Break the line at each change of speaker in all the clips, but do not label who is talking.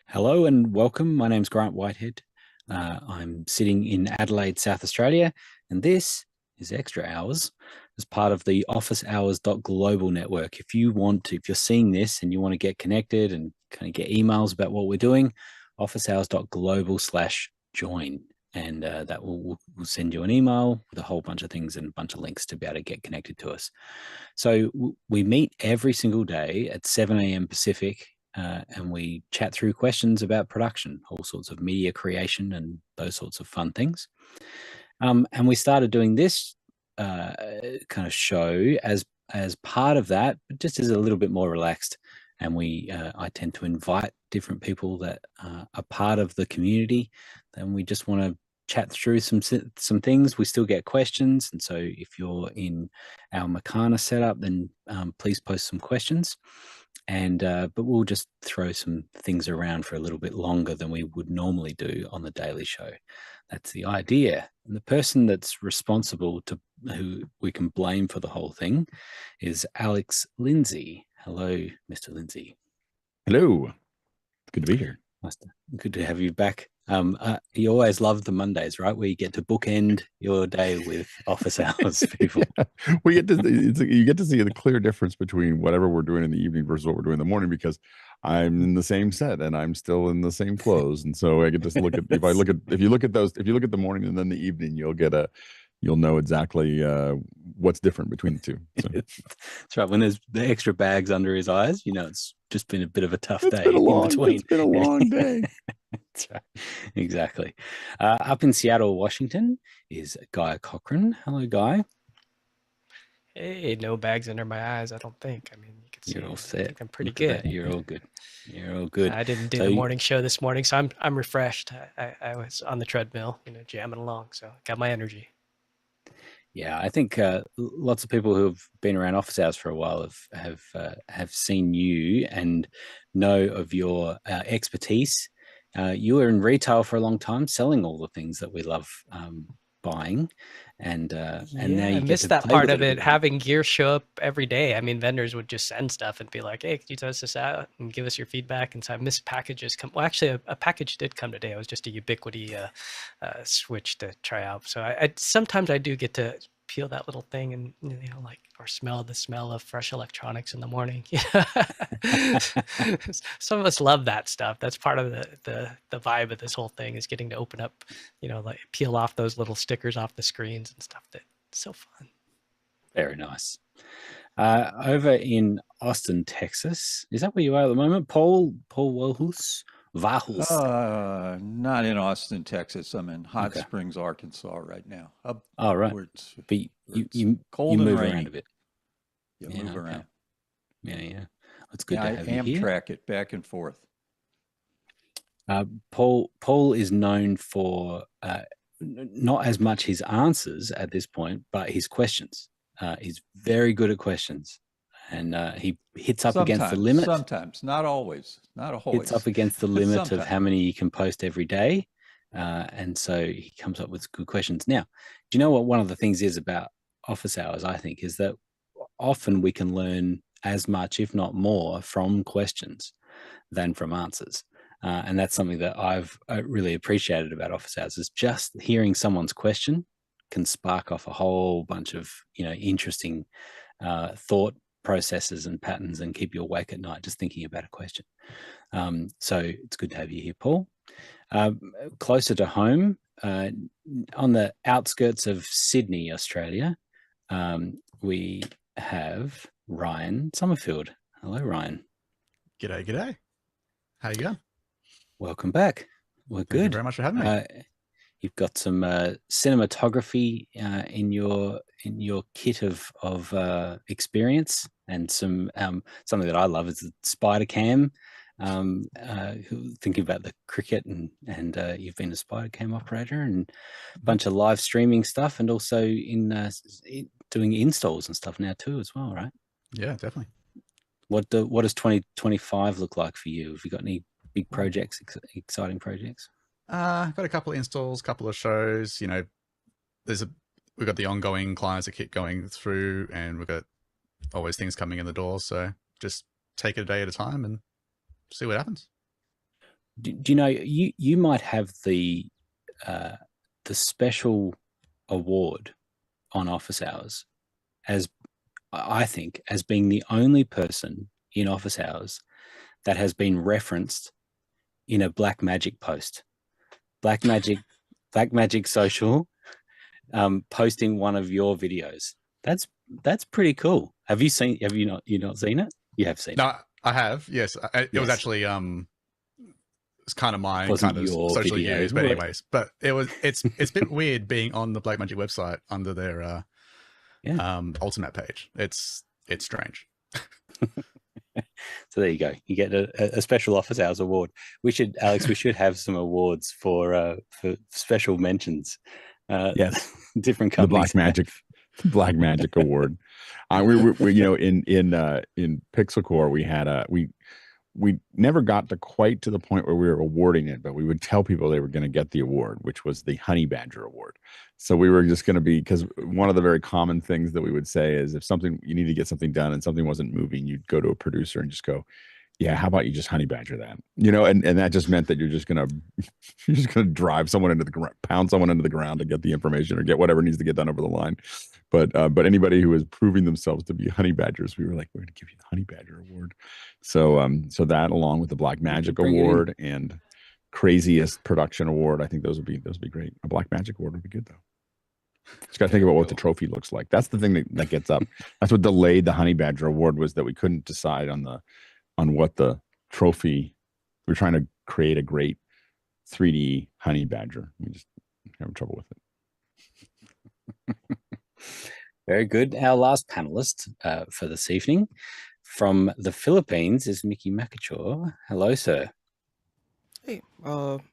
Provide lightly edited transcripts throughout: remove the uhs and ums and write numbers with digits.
Hello and welcome. My name's Grant Whitehead. I'm sitting in Adelaide, South Australia, and this is Extra Hours as part of the Office Hours.global network. If you're seeing this and you want to get connected and kind of get emails about what we're doing, officehours.global/join. And that will send you an email with a whole bunch of things and a bunch of links to be able to get connected to us. So we meet every single day at 7 a.m. Pacific. And we chat through questions about production, all sorts of media creation and those sorts of fun things. And we started doing this kind of show as part of that, but just as a little bit more relaxed. And I tend to invite different people that are part of the community. And we just want to chat through some things. We still get questions. And so if you're in our Makana setup, then please post some questions. And but we'll just throw some things around for a little bit longer than we would normally do on the daily show. That's the idea. And the person that's responsible who we can blame for the whole thing is Alex Lindsay. Hello, Mr. Lindsay.
Hello. Good to be here.
Good to have you back. You always love the Mondays, right? Where you get to bookend your day with office hours people.
Yeah. You get to see the clear difference between whatever we're doing in the evening versus what we're doing in the morning, because I'm in the same set and I'm still in the same clothes. And so I get to look at if you look at the morning and then the evening, you'll know exactly what's different between the two. So.
That's right. When there's the extra bags under his eyes, it's just been a bit of a tough day
in between. It's been a long day.
That's right. Exactly. Up in Seattle, Washington is Guy Cochran. Hello, Guy.
Hey, no bags under my eyes, I don't think. I mean, you can see
you're all set.
I'm pretty good.
You're all good. You're all good.
I didn't do the morning show this morning, so I'm refreshed. I was on the treadmill, jamming along, so got my energy.
Yeah, I think lots of people who have been around office hours for a while have seen you and know of your expertise. You were in retail for a long time, selling all the things that we love buying, and now you
missed that part of it. Having gear show up every day. I mean, vendors would just send stuff and be like, "Hey, could you test this out and give us your feedback?" And so I missed packages come. Well, actually, a package did come today. It was just a Ubiquity switch to try out. So I sometimes I do get to peel that little thing and or smell the smell of fresh electronics in the morning. Some of us love that stuff. That's part of the vibe of this whole thing, is getting to open up, like peel off those little stickers off the screens and stuff. That's so fun.
Very nice. Over in Austin, Texas, is that where you are at the moment? Paul Wahus?
Not in Austin, Texas. I'm in Hot Springs, Arkansas right now.
Right. But you move around a bit.
You move around.
Yeah. It's good to have you here.
Amtrak it back and forth.
Paul is known for not as much his answers at this point, but his questions. He's very good at questions. And he hits up against the limit.
Sometimes, not always, not always.
Hits up against the limit of how many you can post every day. And so he comes up with good questions. Now, do you know what one of the things is about office hours, I think, is that often we can learn as much, if not more, from questions than from answers. And that's something that I've really appreciated about office hours, is just hearing someone's question can spark off a whole bunch of, interesting thought processes and patterns and keep you awake at night just thinking about a question. So it's good to have you here, Paul. Closer to home, on the outskirts of Sydney, Australia, we have Ryan Summerfield. Hello, Ryan.
G'day. How you going?
Welcome back. We're good.
Thank you very much for having me.
You've got some cinematography in your kit of experience, and some something that I love is the spider cam. Thinking about the cricket, and you've been a spider cam operator, and a bunch of live streaming stuff, and also in doing installs and stuff now too as well, right?
Yeah, definitely.
What does 2025 look like for you? Have you got any big projects, exciting projects?
I've got a couple of installs, couple of shows. We've got the ongoing clients that keep going through, and we've got always things coming in the door. So just take it a day at a time and see what happens.
do you know you might have the special award on office hours as, I think, as being the only person in office hours that has been referenced in a Black Magic post. Black Magic Social posting one of your videos. That's pretty cool. Have you not seen it? You have seen it.
No, I have. Yes, it was
Yes.
actually it's kind of my
Wasn't
kind of
your
social
video,
use, but
right?
anyways, but it's a bit weird being on the Black Magic website under their Ultimate page. It's strange.
So there you go. You get a special office hours award. Alex, we should have some awards for special mentions.
Yes,
different
the
companies.
Black Magic Award. We you know, in Pixel Core we never got to quite to the point where we were awarding it, but we would tell people they were going to get the award, which was the Honey Badger Award. So we were just going to be, because one of the very common things that we would say is if you need to get something done and something wasn't moving, you'd go to a producer and just go, yeah, how about you just honey badger that? You know, and that just meant that you're just gonna drive someone into the ground, pound someone into the ground to get the information or get whatever needs to get done over the line. But anybody who is proving themselves to be honey badgers, we were like, we're gonna give you the Honey Badger Award. So so that, along with the Black Magic Award and Craziest Production Award, I think those would be great. A Black Magic Award would be good though. Just got to think about what the trophy looks like. That's the thing that gets up. That's what delayed the Honey Badger Award, was that we couldn't decide on what the trophy. We're trying to create a great 3D honey badger. We just having trouble with it.
Very good. Our last panelist for this evening from the Philippines is Mickey Makachaw. Hello, sir.
Hey,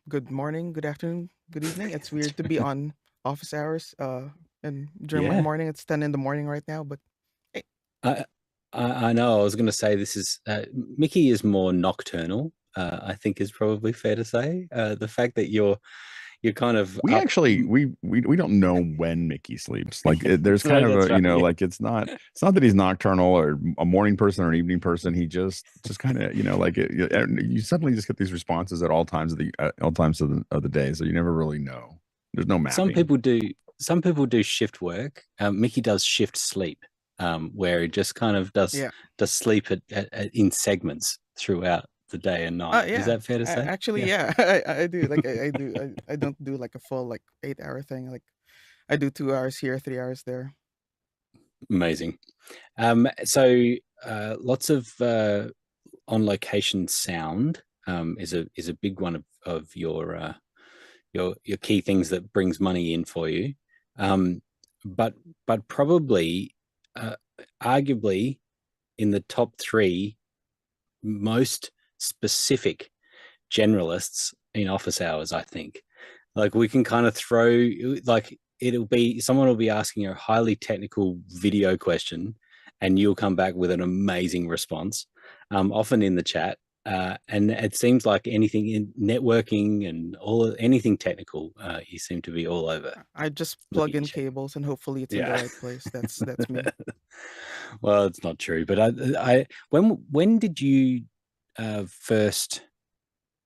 good morning, good afternoon, good evening. It's weird to be on office hours. And during my morning, it's 10 in the morning right now. But hey,
I know. I was going to say this is Mickey is more nocturnal. I think is probably fair to say. The fact that you're kind of
we don't know when Mickey sleeps. Like there's kind of a right, like it's not that he's nocturnal or a morning person or an evening person. He just kind of like you suddenly just get these responses at all times of the day. So you never really know. There's no mapping.
Some people do shift work. Mickey does shift sleep. Where he just kind of does sleep in segments throughout the day and night. Is that fair to say?
Actually, I do. Like I don't do like a full 8-hour thing. Like I do 2 hours here, 3 hours there.
Amazing. So lots of on location sound is a big one of your key things that brings money in for you. But probably arguably in the top 3 most specific generalists in office hours, I think. Like we can kind of throw, like someone will be asking a highly technical video question and you'll come back with an amazing response, often in the chat. And it seems like anything in networking and anything technical, you seem to be all over.
I just plug in cables and hopefully it's in the right place. That's me.
Well, it's not true, but when did you first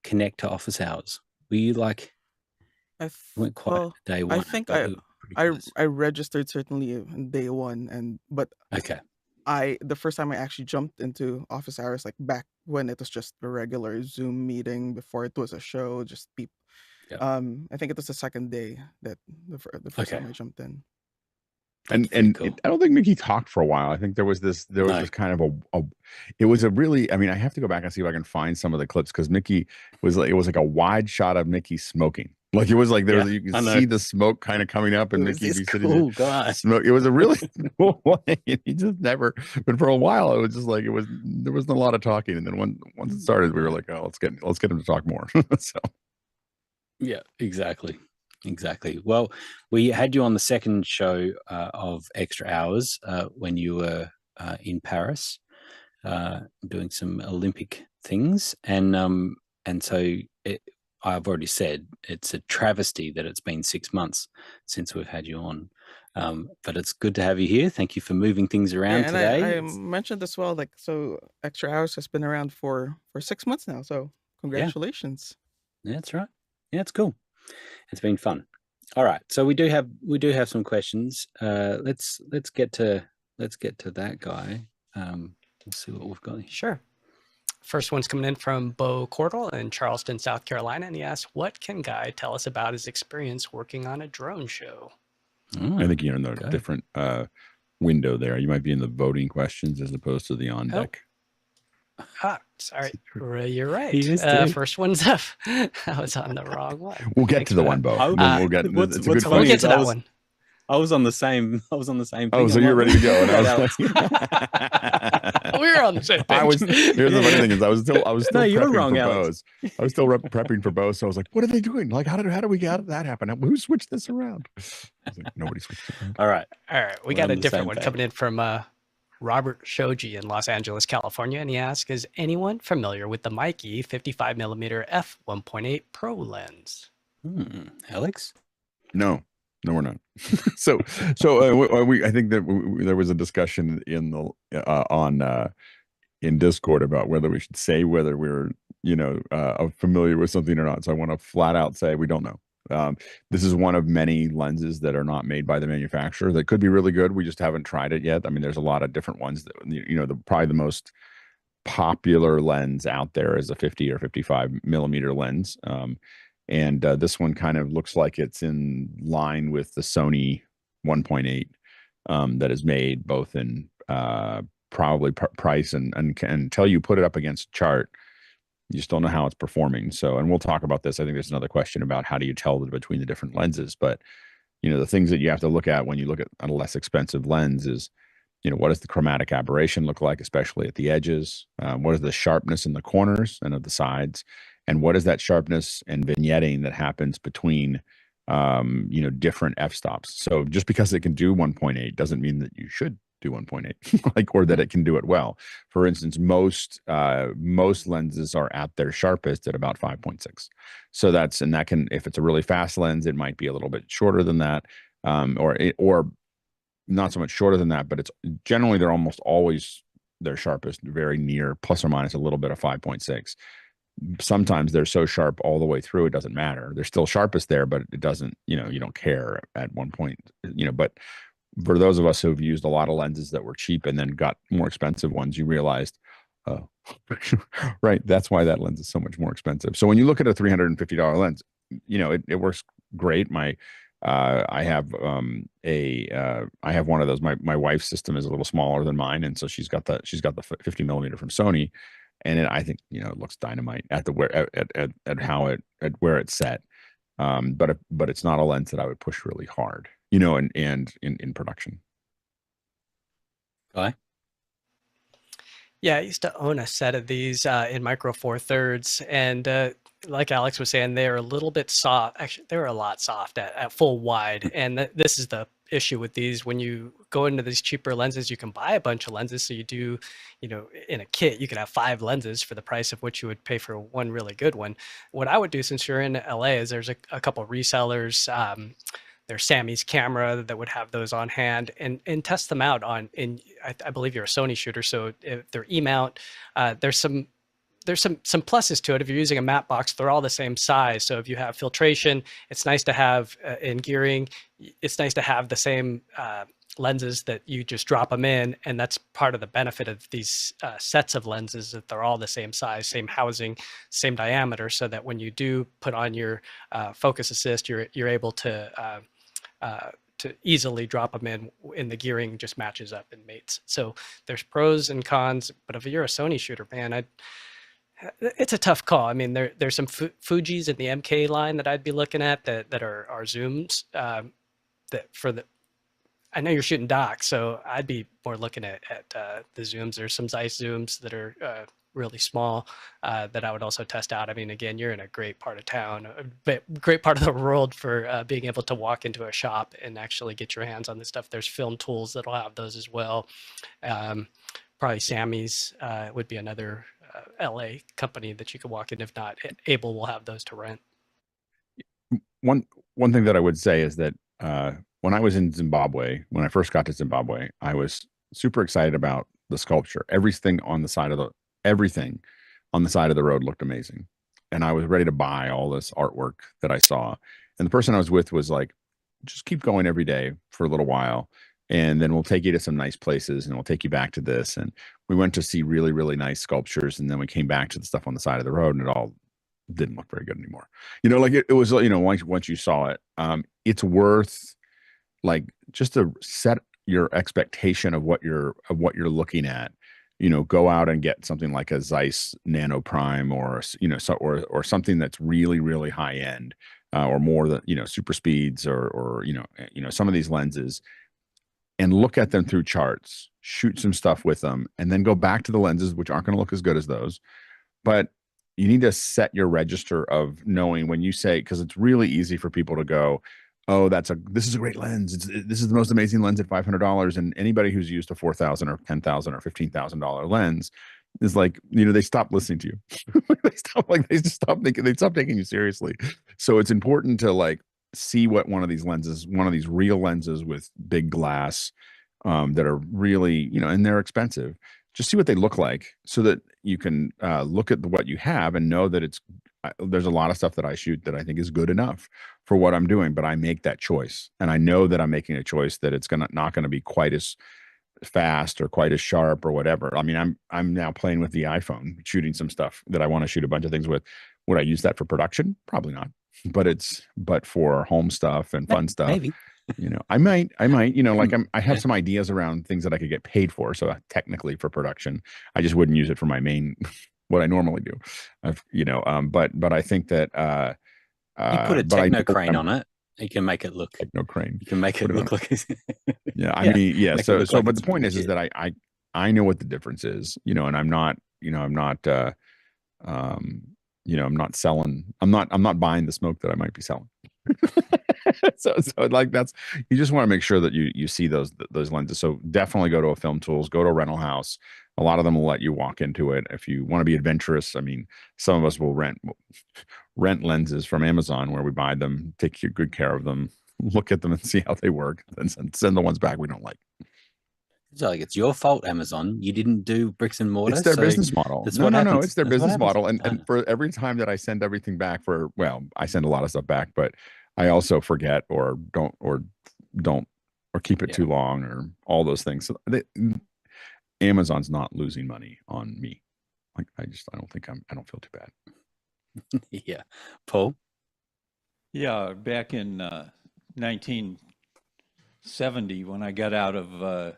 connect to office hours? Were you like went quite day one?
I think I registered certainly on day one, but okay. The first time I actually jumped into office hours, like back when it was just a regular Zoom meeting before it was a show, just people. I think it was the second day that the first time I jumped in.
And cool. I don't think Mickey talked for a while. I think there was this kind of it was a really, I mean, I have to go back and see if I can find some of the clips, because Mickey was like, it was like a wide shot of Mickey smoking. Like it was like you can see the smoke kind of coming up and Mickey be sitting there smoke. It was a really cool way. He just never, but for a while it was just like there wasn't a lot of talking. And then once it started, we were like, oh, let's get him to talk more. So
yeah, exactly. Well, we had you on the second show of Extra Hours when you were in Paris doing some Olympic things, and so I've already said it's a travesty that it's been 6 months since we've had you on, but it's good to have you here. Thank you for moving things around today.
I mentioned as well, so Extra Hours has been around for 6 months now, so congratulations.
That's right. Yeah, it's cool. It's been fun. All right, so we do have some questions. Let's get to that guy. We'll see what we've got here.
Sure. First one's coming in from Bo Cordell in Charleston, South Carolina, and he asks, "What can Guy tell us about his experience working on a drone show?"
I think you're in a different window there. You might be in the voting questions as opposed to the on deck.
Sorry. You're right. First one's up. I was on the wrong one.
We'll get to the one, Bo.
We'll get to that one.
I was on the same thing.
Oh, so you're ready to go. And
we were on the same page.
Here's the funny thing is I was still
no, you're
prepping
wrong,
for
Alex.
Bose. I was still prepping for Bose. So I was like, what are they doing? Like, how do we get that happen? Who switched this around? I was like, nobody switched it around.
All right.
We got a different one coming in from Robert Shoji in Los Angeles, California, and he asks, "Is anyone familiar with the Mikey 55mm f1.8 Pro lens?"
Alex?
No, we're not. so I think that there was a discussion in the in Discord about whether we should say whether we're familiar with something or not. So I want to flat out say we don't know. This is one of many lenses that are not made by the manufacturer that could be really good. We just haven't tried it yet. I mean, there's a lot of different ones that, probably the most popular lens out there is a 50 or 55mm lens. And this one kind of looks like it's in line with the Sony 1.8 that is made both in probably price and until you put it up against a chart, you still know how it's performing. So, and we'll talk about this. I think there's another question about how do you tell between the different lenses, but the things that you have to look at when you look at a less expensive lens is, what does the chromatic aberration look like, especially at the edges? What is the sharpness in the corners and of the sides? And what is that sharpness and vignetting that happens between, different f-stops? So just because it can do 1.8 doesn't mean that you should do 1.8 or that it can do it well. For instance, most lenses are at their sharpest at about 5.6. So that can, if it's a really fast lens, it might be a little bit shorter than that, or not so much shorter than that, but it's generally, they're almost always their sharpest, very near plus or minus a little bit of 5.6. Sometimes they're so sharp all the way through, it doesn't matter. They're still sharpest there, but it doesn't, you don't care at one point, but for those of us who've used a lot of lenses that were cheap and then got more expensive ones, you realized, right, that's why that lens is so much more expensive. So when you look at a $350 lens, it works great. I have one of those. My wife's system is a little smaller than mine, and so she's got the 50mm from Sony, and I think it looks dynamite at where it's set. But it's not a lens that I would push really hard, and in production.
Guy?
Yeah, I used to own a set of these in Micro Four Thirds, and like Alex was saying, they're a little bit soft. Actually, they were a lot soft at full wide, and this is the issue with these. When you go into these cheaper lenses, you can buy a bunch of lenses. So you do, in a kit, you can have 5 lenses for the price of what you would pay for one really good one. What I would do, since you're in LA, is there's a couple of resellers. There's Sammy's Camera that would have those on hand and test them out on. I believe you're a Sony shooter, so if they're E-mount, there's some pluses to it. If you're using a matte box, they're all the same size. So if you have filtration, it's nice to have in gearing, it's nice to have the same lenses that you just drop them in. And that's part of the benefit of these sets of lenses, that they're all the same size, same housing, same diameter, so that when you do put on your focus assist, you're able to easily drop them in the gearing just matches up and mates. So there's pros and cons, but if you're a Sony shooter, man, it's a tough call. I mean, there's some Fujis in the MK line that I'd be looking at that are zooms I know you're shooting docs, so I'd be more looking at the zooms. There's some Zeiss zooms that are really small that I would also test out. I mean, again, you're in a great part of town, a great part of the world for being able to walk into a shop and actually get your hands on this stuff. There's film tools that'll have those as well. Probably Sammy's would be another LA company that you could walk in. If not, Able will have those to rent.
One thing that I would say is that when I was in Zimbabwe, when I first got to Zimbabwe, I was super excited about the sculpture. Everything on the side of the road looked amazing. and I was ready to buy all this artwork that I saw. And the person I was with was like, just keep going every day for a little while. And then we'll take you to some nice places and we'll take you back to this. And we went to see really, really nice sculptures. And then we came back to the stuff on the side of the road and it all didn't look very good anymore. You know, like it was, you know, once you saw it, it's worth like just to set your expectation of what you're looking at. You know, go out and get something like a Zeiss Nano Prime or, you know, or something that's really, really high end, or more than, you know, super speeds or, you know, some of these lenses, and look at them through charts, shoot some stuff with them, and then go back to the lenses, which aren't going to look as good as those. But you need to set your register of knowing when you say, because it's really easy for people to go, oh, this is a great lens. This is the most amazing lens at $500. And anybody who's used a $4,000 or $10,000 or $15,000 lens is like, you know, they stop listening to you. They just stop thinking, they stop taking you seriously. So it's important to like see what one of these real lenses with big glass, that are really, you know, and they're expensive. Just see what they look like so that you can look at what you have and know that there's a lot of stuff that I shoot that I think is good enough for what I'm doing, but I make that choice. And I know that I'm making a choice that it's not going to be quite as fast or quite as sharp or whatever. I mean, I'm now playing with the iPhone, shooting some stuff that I want to shoot a bunch of things with. Would I use that for production? Probably not. But for home stuff and fun stuff,
maybe.
You know, I might, you know, like I have some ideas around things that I could get paid for. So technically for production, I just wouldn't use it for my main, what I normally do. You know, but I think that,
you put a techno crane on it, you can make it look
techno crane.
You can make it look like
yeah. I mean, yeah. So but the point is that I know what the difference is, you know, and I'm not selling. I'm not buying the smoke that I might be selling. so like you just want to make sure that you see those lenses. So definitely go to a Film Tools, go to a rental house. A lot of them will let you walk into it. If you want to be adventurous, I mean, some of us will rent lenses from Amazon where we buy them, take good care of them, look at them and see how they work, and send the ones back we don't like.
So like, it's your fault, Amazon. You didn't do bricks and mortar.
It's their business model. No, it's their business model. And for every time that I send everything back I send a lot of stuff back, but I also forget or don't keep it too long or all those things. So Amazon's not losing money on me. Like I don't feel too bad.
Yeah. Paul?
Yeah, back in 1970 when I got out of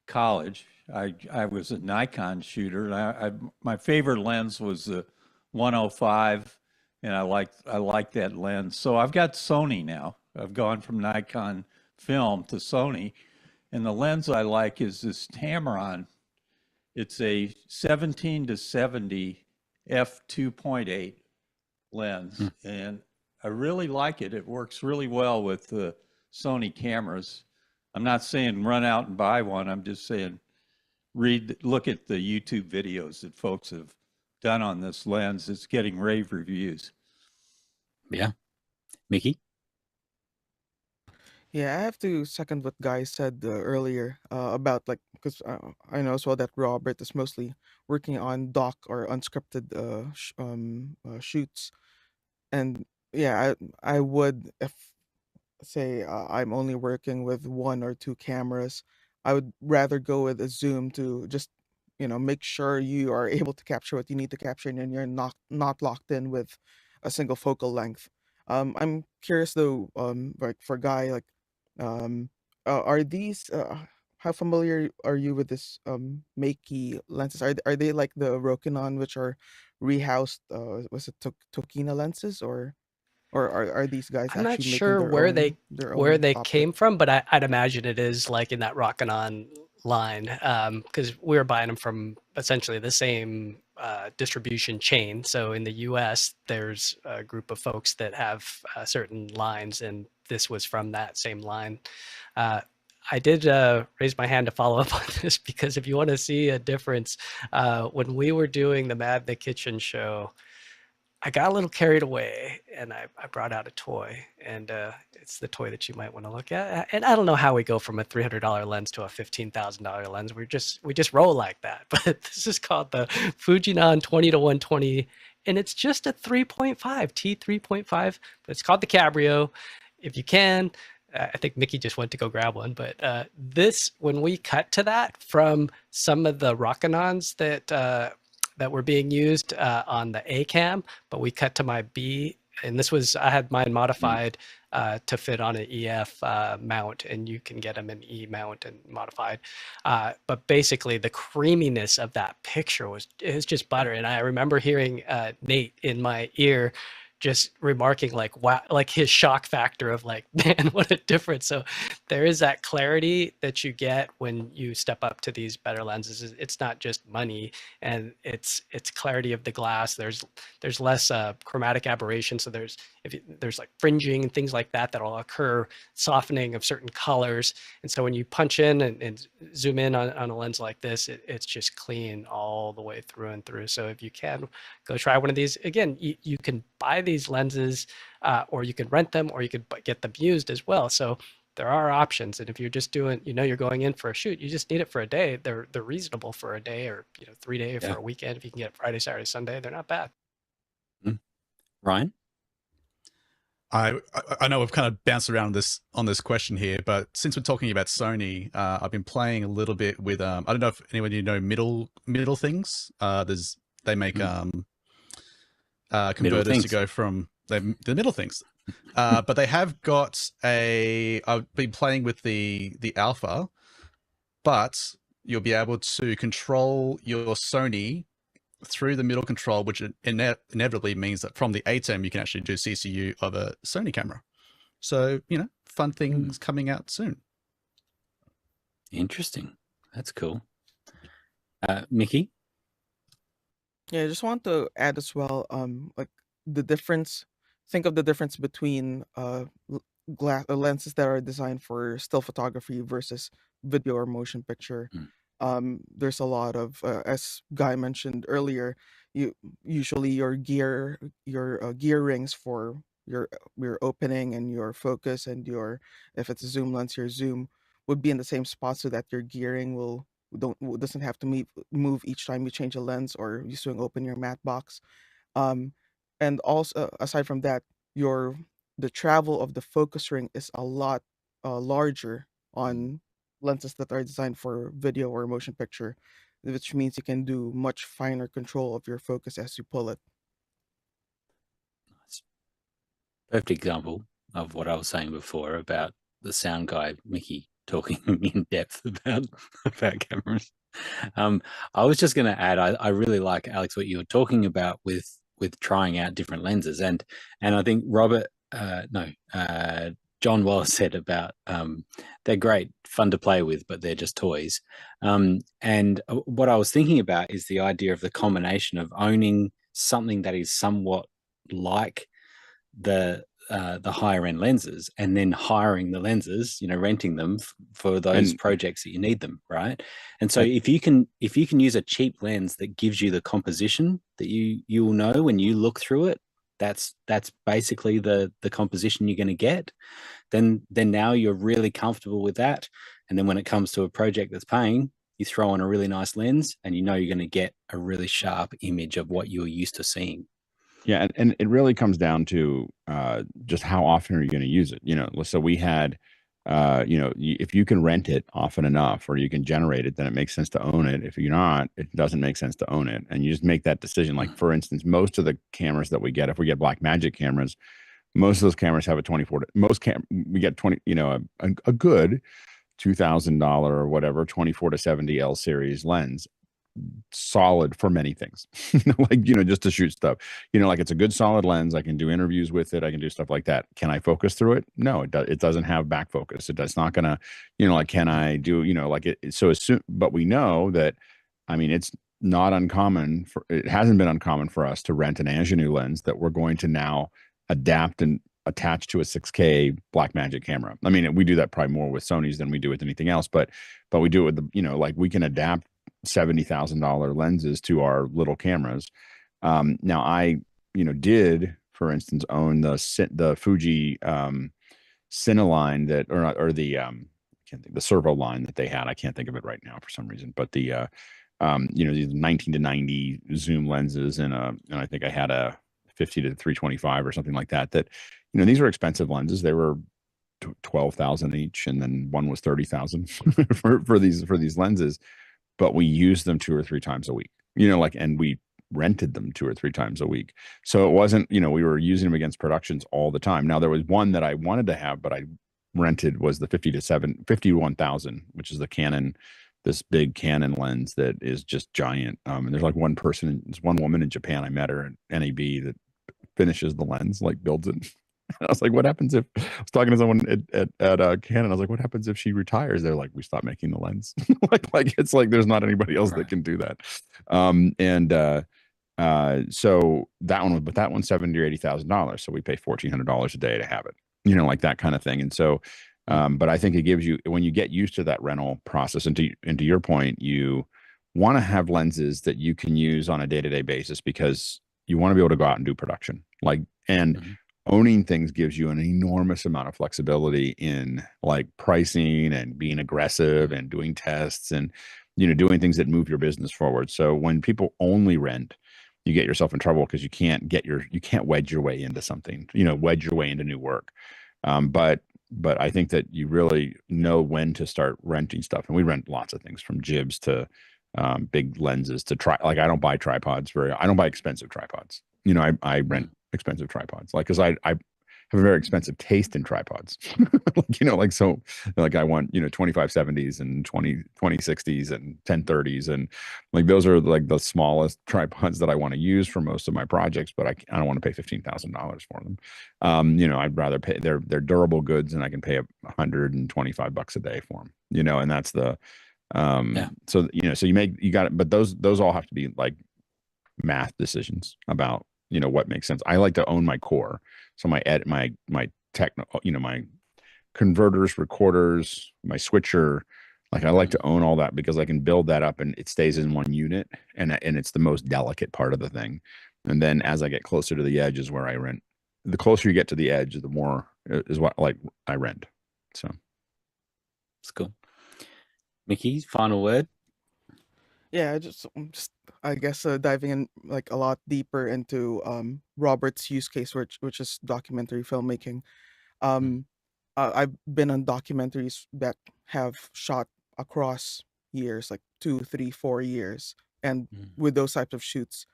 college, I was a Nikon shooter. My favorite lens was the 105, and I like that lens. So I've got Sony now. I've gone from Nikon film to Sony, and the lens I like is this Tamron. It's a 17 to 70 f2.8 lens, and I really like it. It works really well with the Sony cameras. I'm not saying run out and buy one. I'm just saying look at the YouTube videos that folks have done on this lens. It's getting rave reviews.
Yeah. Mickey?
Yeah, I have to second what Guy said earlier about like, because I know as well that Robert is mostly working on doc or unscripted shoots, and yeah, I would, if say I'm only working with one or two cameras, I would rather go with a zoom to just make sure you are able to capture what you need to capture and you're not locked in with a single focal length. I'm curious though, like for Guy, like are these how familiar are you with this Makey lenses? Are they like the Rokinon, which are rehoused? Was it Tokina lenses, or are these guys
I'm not
actually making
sure
their
where
own
they
optic?
came from, but I'd imagine it is like in that Rokinon line, because we were buying them from essentially the same distribution chain. So in the US, there's a group of folks that have certain lines, and this was from that same line. I did raise my hand to follow up on this because if you want to see a difference, when we were doing the Mad in the Kitchen show, I got a little carried away and I brought out a toy, and it's the toy that you might want to look at. And I don't know how we go from a $300 lens to a $15,000 lens. We just roll like that. But this is called the Fujinon 20 to 120 and it's just a 3.5 T3.5, but it's called the Cabrio. If you can, I think Mickey just went to go grab one, but this, when we cut to that from some of the Rockinons that were being used on the A cam, but we cut to my B, and this was, I had mine modified to fit on an EF mount, and you can get them in E mount and modified. But basically, the creaminess of that picture was just butter. And I remember hearing Nate in my ear just remarking like, wow, like his shock factor of like, man, what a difference. So there is that clarity that you get when you step up to these better lenses. It's not just money, and it's clarity of the glass. There's less chromatic aberration. So there's like fringing and things like that that'll occur, softening of certain colors. And so when you punch in and zoom in on a lens like this, it's just clean all the way through and through. So if you can go try one of these, again, you can buy these lenses or you can rent them, or you could get them used as well. So there are options. And if you're just doing, you're going in for a shoot, you just need it for a day. They're reasonable for a day, or 3 days for a weekend. If you can get Friday, Saturday, Sunday, they're not bad.
Ryan?
I know we've kind of bounced around on this question here, but since we're talking about Sony, I've been playing a little bit with I don't know if anyone middle things. They make converters to go from the middle things, but they have got I've been playing with the Alpha, but you'll be able to control your Sony through the middle control, which inevitably means that from the ATEM you can actually do CCU of a Sony camera. So, fun things coming out soon.
Interesting. That's cool. Mickey?
Yeah, I just want to add as well, like the difference. Think of the difference between lenses that are designed for still photography versus video or motion picture. There's a lot of, as Guy mentioned earlier, usually your gear rings for your opening and your focus and if it's a zoom lens, your zoom would be in the same spot, so that your gearing doesn't have to move each time you change a lens or you swing open your matte box. And also, aside from that, the travel of the focus ring is a lot larger on lenses that are designed for video or motion picture, which means you can do much finer control of your focus as you pull it.
Perfect example of what I was saying before about the sound guy, Mickey, talking in depth about cameras. I was just going to add, I really like, Alex, what you were talking about with trying out different lenses, and I think John Wallace said about they're great, fun to play with, but they're just toys. And what I was thinking about is the idea of the combination of owning something that is somewhat like the higher end lenses, and then hiring the lenses, renting them for those projects that you need them, right? And so if you can use a cheap lens that gives you the composition that you will know when you look through it, that's basically the composition you're going to get, then now you're really comfortable with that. And then when it comes to a project that's paying, you throw on a really nice lens and you're going to get a really sharp image of what you're used to seeing.
Yeah, and it really comes down to just how often are you going to use it? So we had, if you can rent it often enough or you can generate it, then it makes sense to own it. If you're not, it doesn't make sense to own it. And you just make that decision. Like, for instance, most of the cameras that we get, if we get Blackmagic cameras, most of those cameras have a 24. We get 20. A good $2,000 or whatever 24 to 70 L series lens, solid for many things. Just to shoot stuff. Like, it's a good solid lens. I can do interviews with it. I can do stuff like that. Can I focus through it? No, it doesn't have back focus. It's not gonna, can I do, so as soon, but we know that, it's not uncommon it hasn't been uncommon for us to rent an Angenieux lens that we're going to now adapt and attach to a 6K Blackmagic camera. We do that probably more with Sony's than we do with anything else, but we do it with we can adapt $70,000 lenses to our little cameras. Now I, did, for instance, own the Fuji Cineline that, or the I can't think, the servo line that they had. I can't think of it right now for some reason, but the these 19 to 90 zoom lenses, and I think I had a 50 to 325 or something like that. These were expensive lenses. They were 12,000 each, and then one was 30,000 for these lenses. But we used them 2 or 3 times a week. And we rented them 2 or 3 times a week. So it wasn't, we were using them against productions all the time. Now there was one that I wanted to have, but I rented, was the 50-1000, which is the Canon, this big Canon lens that is just giant. And there's like one woman in Japan, I met her at NAB, that finishes the lens, like builds it. I was like, what happens if, I was talking to someone at Canon, I was like, what happens if she retires? They're like, we stop making the lens. like it's like there's not anybody else that can do that. So that one, but that one's $70,000 or $80,000. So we pay $1,400 a day to have it, like that kind of thing. And so, but I think it gives you, when you get used to that rental process, and to your point, you want to have lenses that you can use on a day-to-day basis, because you want to be able to go out and do production. Owning things gives you an enormous amount of flexibility in like pricing and being aggressive and doing tests and, doing things that move your business forward. So when people only rent, you get yourself in trouble, because you can't wedge your way into something, wedge your way into new work. But I think that you really know when to start renting stuff. And we rent lots of things, from jibs to big lenses to I don't buy tripods I don't buy expensive tripods. I rent expensive tripods, because I have a very expensive taste in tripods. So I want 2570s and 2060s and 1030s, and those are like the smallest tripods that I want to use for most of my projects, but I don't want to pay $15,000 for them. I'd rather pay, they're durable goods, and I can pay $125 a day for them, and that's the so you got it, but those all have to be like math decisions about what makes sense. I like to own my core, so my techno, my converters, recorders, my switcher, I like to own all that, because I can build that up and it stays in one unit, and it's the most delicate part of the thing. And then as I get closer to the edge is where I rent. The closer you get to the edge, the more is what I rent. So
it's cool. Mickey, final word.
Yeah, just I guess diving in a lot deeper into Robert's use case, which is documentary filmmaking. I've been on documentaries that have shot across years, like 2, 3, 4 years, and with those types of shoots,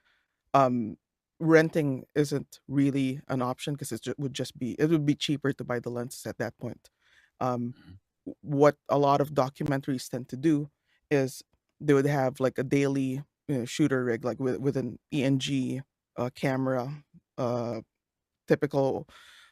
renting isn't really an option, because it would be cheaper to buy the lenses at that point. What a lot of documentaries tend to do is they would have like a daily shooter rig, like with an ENG camera, typical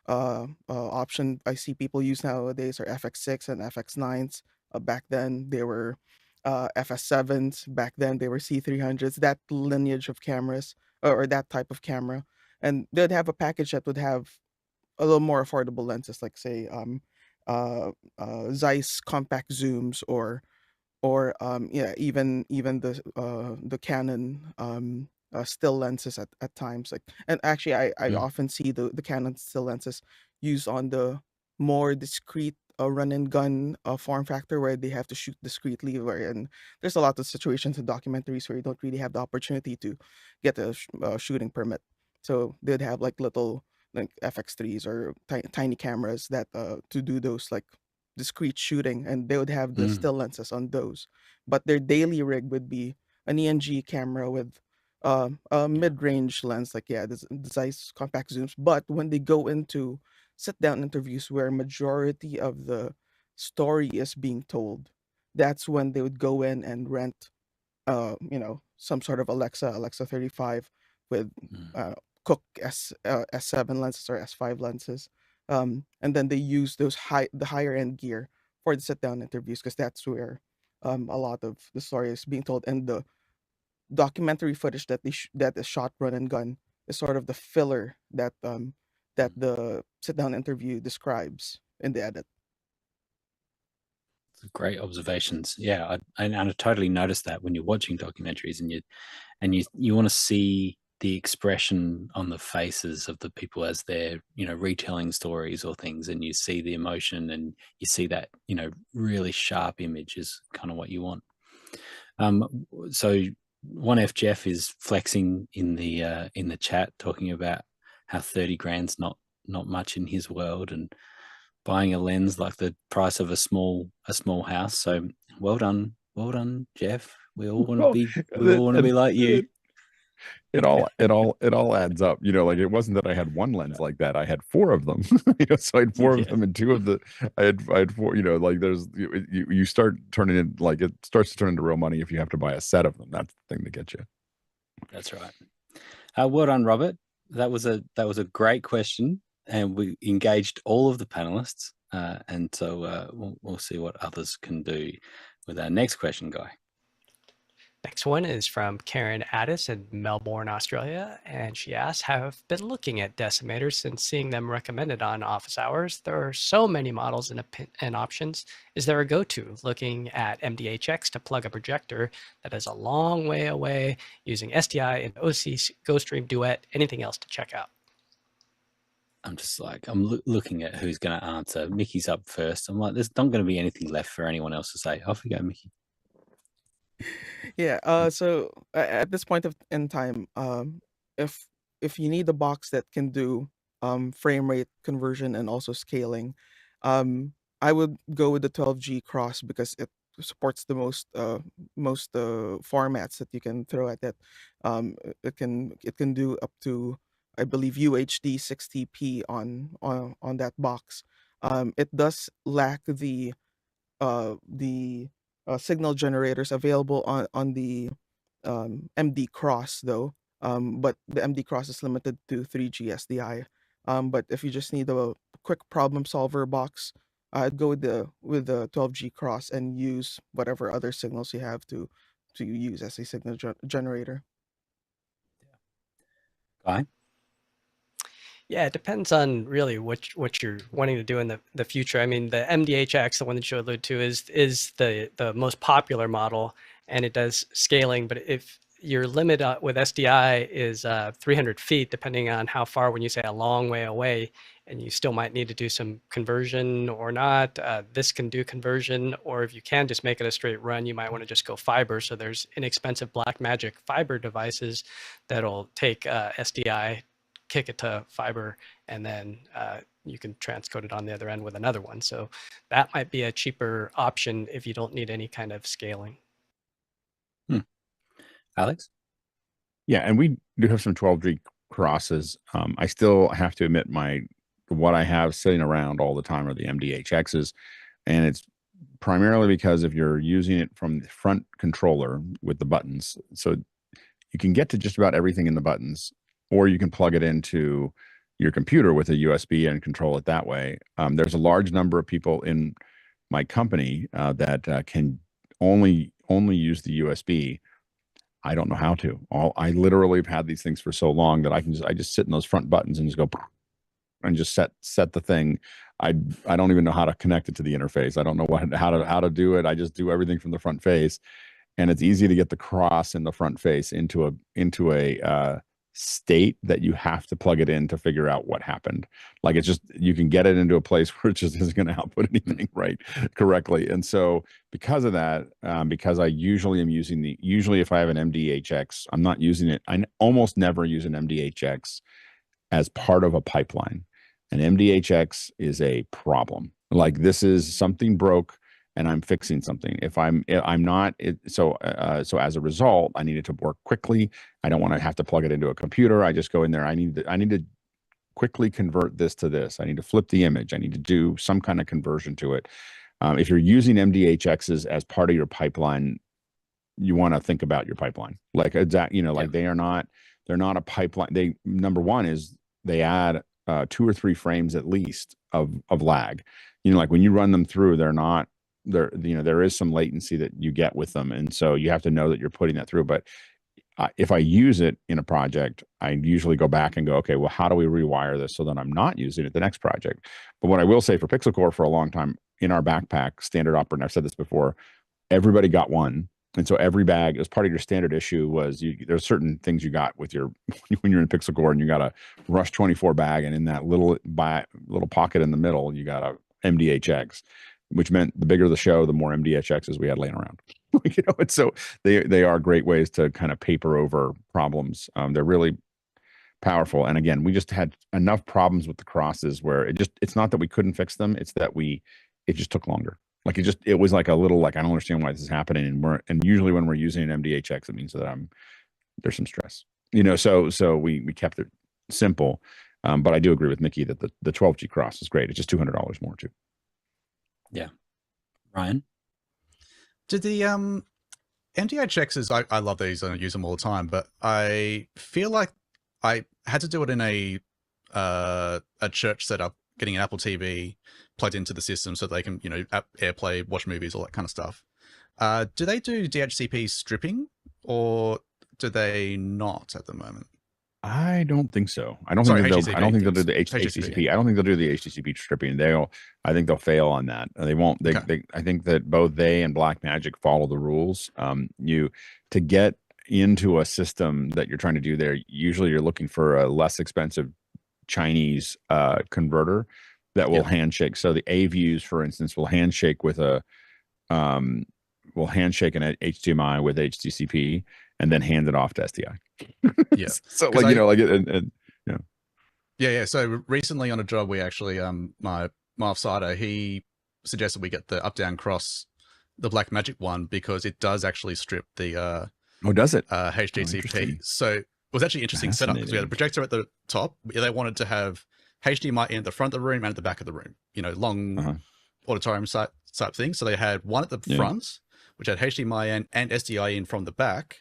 option I see people use nowadays are FX6 and FX9s. Back then they were FS7s. Back then they were C300s. That lineage of cameras, or that type of camera, and they'd have a package that would have a little more affordable lenses, like say Zeiss compact zooms, or even the Canon still lenses at times, and actually I often see the Canon still lenses used on the more discreet run and gun form factor, where they have to shoot discreetly, and there's a lot of situations in documentaries where you don't really have the opportunity to get a shooting permit, so they'd have like little FX3s or tiny cameras that to do those like discrete shooting, and they would have the still lenses on those, but their daily rig would be an ENG camera with a mid-range lens, the Zeiss compact zooms. But when they go into sit-down interviews where majority of the story is being told, that's when they would go in and rent some sort of Alexa 35 with Cook S7 lenses or S5 lenses, and then they use the higher end gear for the sit down interviews, because that's where a lot of the story is being told, and the documentary footage that that is shot run and gun is sort of the filler that the sit down interview describes in the edit.
Great observations. Yeah, I totally noticed that when you're watching documentaries, and you want to see the expression on the faces of the people as they're retelling stories or things, and you see the emotion, and you see that really sharp image is kind of what you want. So 1F Jeff is flexing in the chat, talking about how 30 grand's not much in his world, and buying a lens like the price of a small house. So well done, Jeff. We all want to be like you.
It all adds up, you know. Like, it wasn't that I had one lens like that, I had 4 of them. You know, so I had 4 of them, and 2 of the I had 4, you know. Like, there's you start turning it, like, it starts to turn into real money if you have to buy a set of them. That's the thing that gets you.
That's right. Well done, Robert. That was a great question, and we engaged all of the panelists, and so we'll see what others can do with our next question, Guy.
Next one is from Karen Addis in Melbourne, Australia, and she asks, have been looking at Decimators since seeing them recommended on office hours. There are so many models and options. Is there a go-to? Looking at MDHX to plug a projector that is a long way away, using SDI and OC GoStream Duet. Anything else to check out?
I'm just like, I'm looking at who's going to answer. Mickey's up first. I'm like, there's not going to be anything left for anyone else to say. Off you go, Mickey.
Yeah. So at this point in time, if you need a box that can do frame rate conversion and also scaling, I would go with the 12G Cross, because it supports the most formats that you can throw at it. It can do up to, I believe, UHD 60p on that box. It does lack the signal generators available on the MD Cross, though. But the MD Cross is limited to 3G SDI. But if you just need a quick problem solver box, I'd go with the 12G Cross and use whatever other signals you have to use as a signal generator.
Guy?
Yeah, it depends on really what you're wanting to do in the future. I mean, the MDHX, the one that you alluded to, is the most popular model, and it does scaling. But if your limit with SDI is 300 feet, depending on how far, when you say a long way away, and you still might need to do some conversion or not, this can do conversion. Or if you can just make it a straight run, you might want to just go fiber. So there's inexpensive Blackmagic fiber devices that'll take SDI, kick it to fiber, and then you can transcode it on the other end with another one. So that might be a cheaper option if you don't need any kind of scaling.
Alex?
Yeah, and we do have some 12G crosses. I still have to admit, what I have sitting around all the time are the MDHXs, and it's primarily because if you're using it from the front controller with the buttons, so you can get to just about everything in the buttons, or you can plug it into your computer with a USB and control it that way. There's a large number of people in my company that can only use the USB. I don't know how to. I literally have had these things for so long that I just sit in those front buttons and just go and just set the thing. I don't even know how to connect it to the interface. I don't know how to do it. I just do everything from the front face, and it's easy to get the cross in the front face into a state that you have to plug it in to figure out what happened. Like, it's just, you can get it into a place where it just isn't going to output anything correctly. And so because of that, because I usually am using usually if I have an MDHX, I'm not using it. I almost never use an MDHX as part of a pipeline. An MDHX is a problem. Like, this is something broke and I'm fixing something. If I'm not, so as a result, I need it to work quickly. I don't want to have to plug it into a computer. I just go in there. I need to quickly convert this to this. I need to flip the image. I need to do some kind of conversion to it. If you're using MDHXs as part of your pipeline, you want to think about your pipeline. Like, like they're not a pipeline. Number one is they add 2 or 3 frames at least of lag. Like, when you run them through, there is some latency that you get with them, and so you have to know that you're putting that through. But if I use it in a project, I usually go back and go, okay, well, how do we rewire this so that I'm not using it the next project? But what I will say for Pixel Core, for a long time in our backpack standard operating, I've said this before, everybody got one. And so every bag, as part of your standard issue, was there's certain things you got with when you're in Pixel Core, and you got a Rush 24 bag, and in that little pocket in the middle, you got a MDHX, which meant the bigger the show, the more MDHXs we had laying around. And so they are great ways to kind of paper over problems. They're really powerful. And again, we just had enough problems with the crosses where it's not that we couldn't fix them, it's that it just took longer. Like it was like a little like, I don't understand why this is happening. And usually when we're using an MDHX, it means that there's some stress, so we kept it simple. But I do agree with Mickey that the 12G cross is great. It's just $200 more too.
Yeah. Ryan?
Did the MDHXs, I love these, I use them all the time, but I feel like I had to do it in a church setup, getting an Apple TV plugged into the system so they can, AirPlay, watch movies, all that kind of stuff. Do they do DHCP stripping, or do they not at the moment?
I don't think so. I don't think they'll do the HDCP. I don't think they'll do the HDCP stripping. I think they'll fail on that. They won't. I think that both they and Blackmagic follow the rules. To get into a system that you're trying to do there, usually you're looking for a less expensive Chinese converter that will handshake. So the A-Views, for instance, will handshake with an HDMI with HDCP and then hand it off to SDI.
Yeah.
So
yeah. So recently on a job, we actually my offsider, he suggested we get the up-down cross, the Blackmagic one, because it does actually strip the
does it?
HDCP. So it was actually interesting setup, because we had a projector at the top. They wanted to have HDMI in the front of the room and at the back of the room, long auditorium type thing. So they had one at the front, which had HDMI in and SDI in from the back.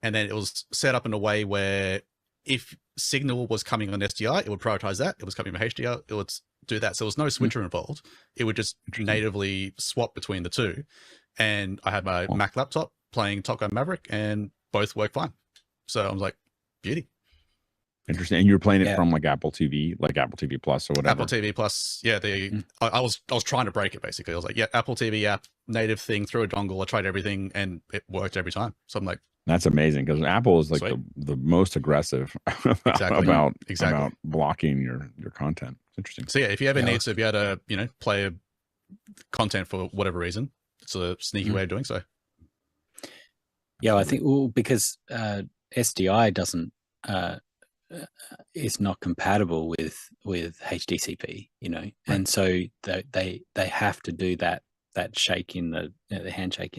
And then it was set up in a way where if signal was coming on SDI, it would prioritize that. It was coming from HDR, it would do that. So there was no switcher involved. It would just natively swap between the two. And I had my Mac laptop playing Top Gun Maverick, and both work fine. So I was like, beauty.
Interesting. And you were playing it from like Apple TV, like Apple TV Plus or whatever.
Apple TV Plus. Yeah. I was trying to break it basically. I was like, yeah, Apple TV app, native thing, through a dongle. I tried everything and it worked every time. So I'm like,
that's amazing, because Apple is like the most aggressive about blocking your content. It's interesting.
So yeah, if you ever need to be able to, play content for whatever reason, it's a sneaky way of doing so.
Yeah, I think because SDI doesn't is not compatible with HDCP, and so they have to do that shake in the handshake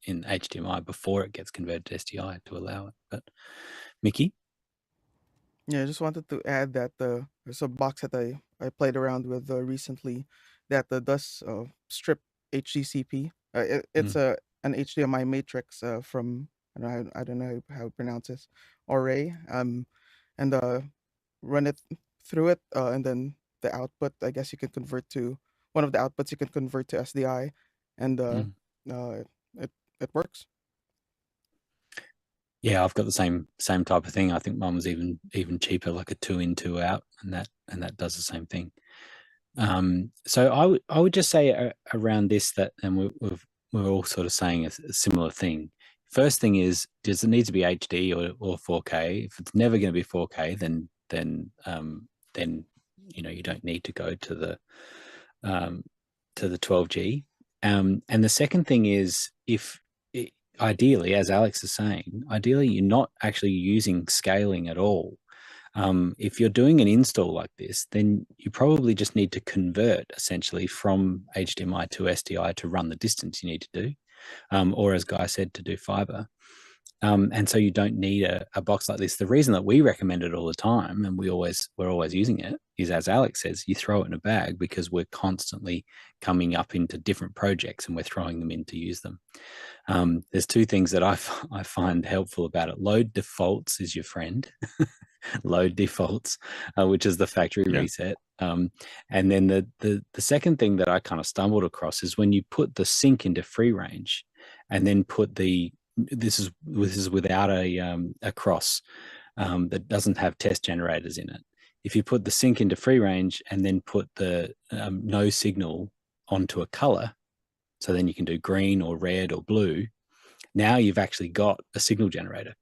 in HDMI before it gets converted to SDI to allow it. But Mickey?
Yeah, I just wanted to add that there's a box that I played around with recently that does strip HDCP. It's an HDMI matrix from, I don't know how to pronounce this, Array, and run it through it, and then the output, I guess you can convert to one of the outputs, you can convert to SDI, and it works.
Yeah, I've got the same type of thing. I think mine was even cheaper, like a 2-in, 2-out, and that does the same thing. So I would just say around this that, and we're all sort of saying a similar thing. First thing is, does it need to be HD or 4K? If it's never going to be 4K, then you don't need to go to the 12G. And the second thing is, ideally, as Alex is saying, ideally you're not actually using scaling at all. If you're doing an install like this, then you probably just need to convert essentially from HDMI to SDI to run the distance you need to do, or as Guy said, to do fiber. And so you don't need a box like this. The reason that we recommend it all the time, and we're always using it, is, as Alex says, you throw it in a bag, because we're constantly coming up into different projects and we're throwing them in to use them. There's two things that I find helpful about it. Load defaults is your friend. Load defaults, which is the factory reset. And then the second thing that I kind of stumbled across is when you put the sync into free range, and then put this is without a cross that doesn't have test generators in it. If you put the sync into free range and then put the no signal onto a color, so then you can do green or red or blue, now you've actually got a signal generator,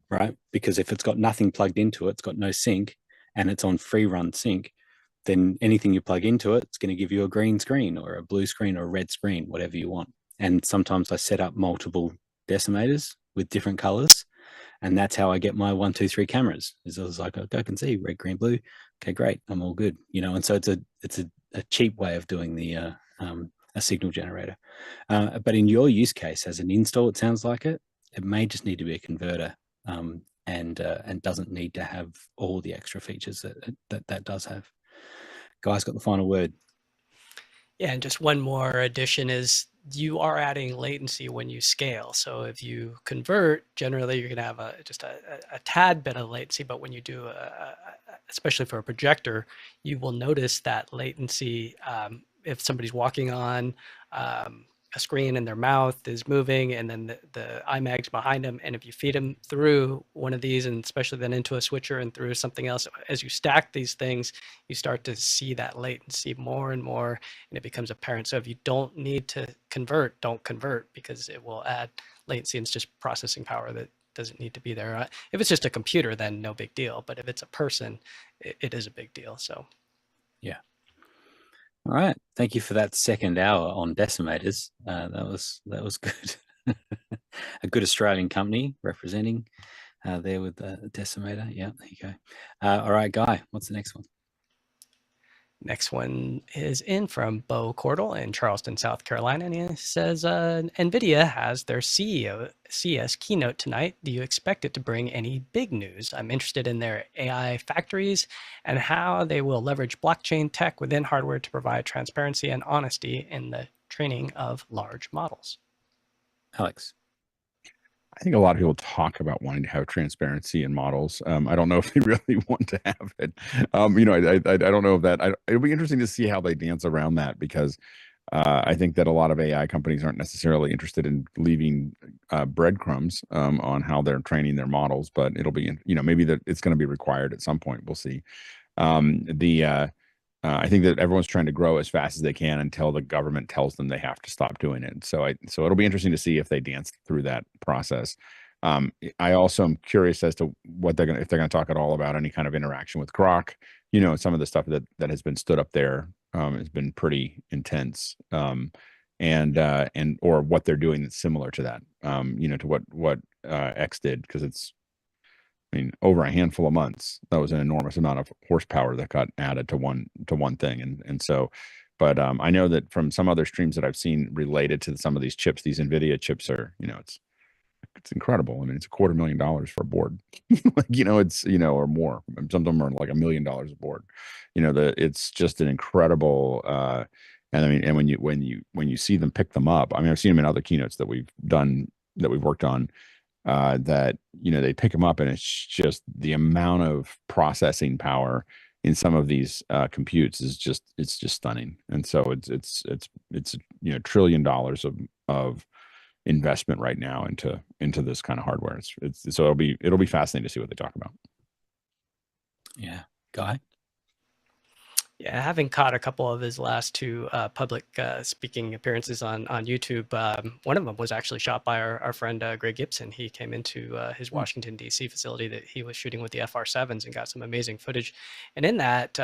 right? Because if it's got nothing plugged into it, it's got no sync, and it's on free run sync, then anything you plug into it, it's going to give you a green screen or a blue screen or a red screen, whatever you want. And sometimes I set up multiple decimators with different colors. And that's how I get my 1, 2, 3 cameras. Is I was like, okay, I can see red, green, blue. Okay, great, I'm all good. And so it's a cheap way of doing the a signal generator. But in your use case, as an install, it sounds like it may just need to be a converter, and doesn't need to have all the extra features that does have. Guy's got the final word.
Yeah, and just one more addition is you are adding latency when you scale. So if you convert, generally you're going to have just a tad bit of latency, but when you do, especially for a projector, you will notice that latency if somebody's walking on a screen and their mouth is moving, and then the IMAG's behind them. And if you feed them through one of these, and especially then into a switcher and through something else, as you stack these things, you start to see that latency more and more, and it becomes apparent. So if you don't need to convert, don't convert, because it will add latency, and it's just processing power that doesn't need to be there. If it's just a computer, then no big deal. But if it's a person, it is a big deal. So
yeah. All right. Thank you for that second hour on decimators. That was good. A good Australian company representing there with the Decimator. Yeah, there you go. All right, Guy, what's the next one?
Next one is in from Bo Cordell in Charleston, South Carolina, and he says, NVIDIA has their CES keynote tonight. Do you expect it to bring any big news? I'm interested in their AI factories and how they will leverage blockchain tech within hardware to provide transparency and honesty in the training of large models.
Alex.
I think a lot of people talk about wanting to have transparency in models. I don't know if they really want to have it. I don't know if that. It'll be interesting to see how they dance around that, because I think that a lot of AI companies aren't necessarily interested in leaving breadcrumbs on how they're training their models. But it'll be, maybe that it's going to be required at some point. We'll see. I think that everyone's trying to grow as fast as they can until the government tells them they have to stop doing it. So it'll be interesting to see if they dance through that process. I also am curious as to what if they're going to talk at all about any kind of interaction with Grok. Some of the stuff that has been stood up there has been pretty intense, and or what they're doing that's similar to that. To what X did, because it's, over a handful of months, that was an enormous amount of horsepower that got added to one thing. And so, but I know that from some other streams that I've seen related to some of these chips, these NVIDIA chips are, it's incredible. It's $250,000 for a board, it's, or more. Some of them are like $1 million a board. It's just an incredible, and when you see them pick them up, I've seen them in other keynotes that we've worked on, that they pick them up, and it's just the amount of processing power in some of these computes is just stunning. And so it's $1 trillion of investment right now into this kind of hardware. So it'll be fascinating to see what they talk about.
Yeah, Guy.
Yeah, having caught a couple of his last two public speaking appearances on YouTube, one of them was actually shot by our friend Greg Gibson. He came into his Washington, D.C. facility that he was shooting with the FR7s and got some amazing footage. And in that,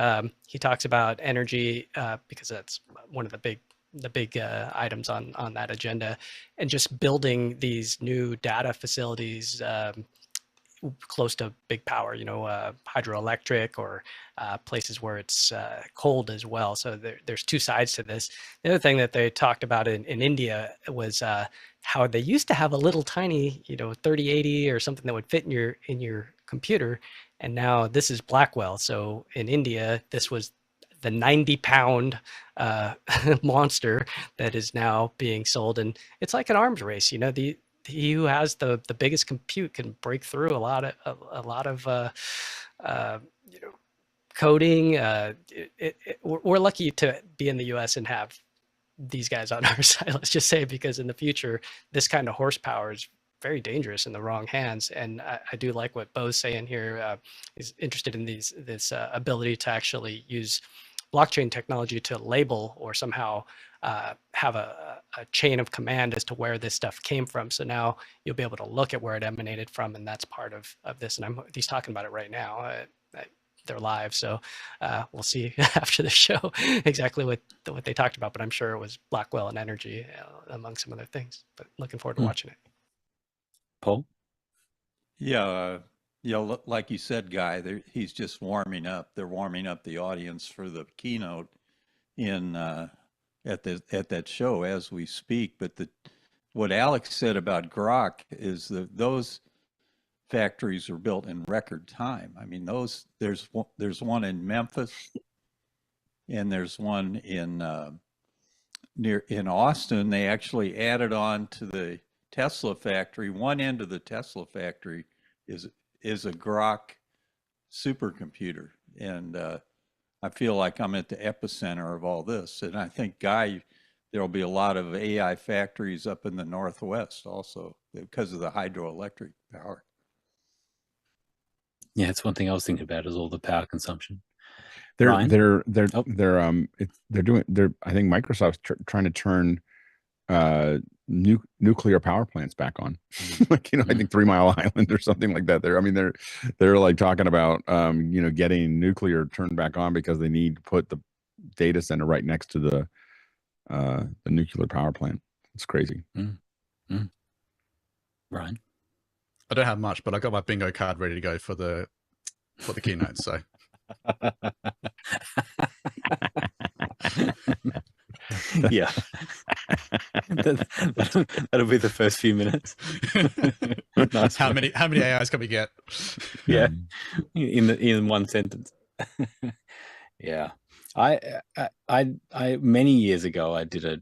he talks about energy, because that's one of the big items on that agenda, and just building these new data facilities close to big power, hydroelectric, or places where it's cold as well. So there's two sides to this. The other thing that they talked about in India was how they used to have a little tiny, 3080 or something that would fit in your computer, and now this is Blackwell. So in India, this was the 90-pound monster that is now being sold, and it's like an arms race. He who has the biggest compute can break through a lot of coding. We're lucky to be in the U.S. and have these guys on our side. Let's just say, because in the future, this kind of horsepower is very dangerous in the wrong hands. And I do like what Bo's saying here. He's interested in this ability to actually use blockchain technology to label or somehow have a chain of command as to where this stuff came from. So now you'll be able to look at where it emanated from, and that's part of this. And he's talking about it right now. their lives. So we'll see after the show exactly what they talked about. But I'm sure it was Blackwell and energy among some other things. But looking forward to watching it.
Paul?
Yeah, like you said, Guy, he's just warming up. They're warming up the audience for the keynote at that show as we speak. But what Alex said about Grok is that those factories are built in record time. I mean, there's one in Memphis, and there's one in Austin. They actually added on to the Tesla factory. One end of the Tesla factory is a Grok supercomputer, and I feel like I'm at the epicenter of all this. And I think, Guy, there'll be a lot of AI factories up in the Northwest also because of the hydroelectric power.
Yeah, it's one thing I was thinking about is all the power consumption.
They're
Ryan?
doing I think Microsoft's trying to turn nuclear power plants back on. Like, I think 3 Mile Island or something like that. They're like talking about getting nuclear turned back on because they need to put the data center right next to the nuclear power plant. It's crazy.
Ryan?
I don't have much, but I got my bingo card ready to go for the keynote. So
yeah, that'll be the first few minutes.
Nice. How many AIs can we get?
Yeah, in one sentence. Yeah, I many years ago I did a.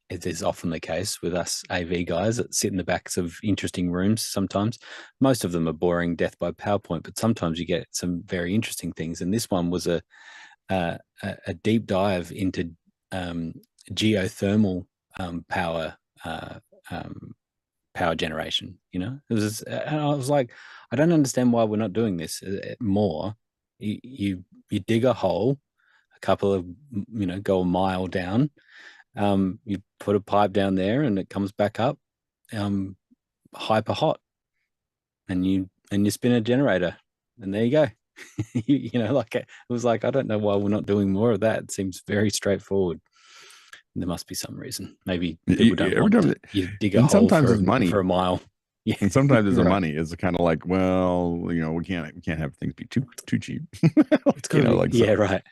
It is often the case with us AV guys that sit in the backs of interesting rooms. Sometimes, most of them are boring death by PowerPoint, but sometimes you get some very interesting things. And this one was a deep dive into geothermal power generation. It was, and I was like, I don't understand why we're not doing this more. You dig a hole, a couple of go a mile down, you put a pipe down there, and it comes back up, hyper hot, and you spin a generator, and there you go. It was like, I don't know why we're not doing more of that. It seems very straightforward. There must be some reason. Maybe people don't want to. You dig a hole
sometimes it's money
for a mile. Yeah.
And sometimes it's money. It's kind of like, well, we can't have things be too cheap.
It's got to be, right.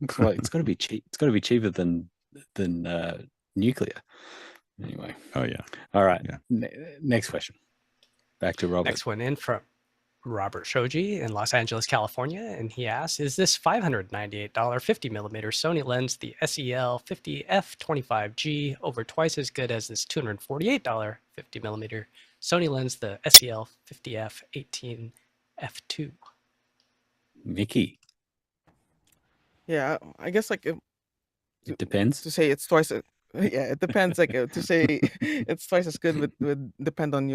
It's got to be cheap. It's got to be cheaper than nuclear. Anyway.
Oh yeah.
All right. Yeah. Next question. Back to Robert.
Next one in from Robert Shoji in Los Angeles, California, and he asks, is this $598 50mm Sony lens, the SEL50 f25G, over twice as good as this $248 50mm Sony lens, the SEL50 f18 f2?
Mickey?
Yeah, I guess it
depends.
To say it's twice it depends. To say it's twice as good would depend on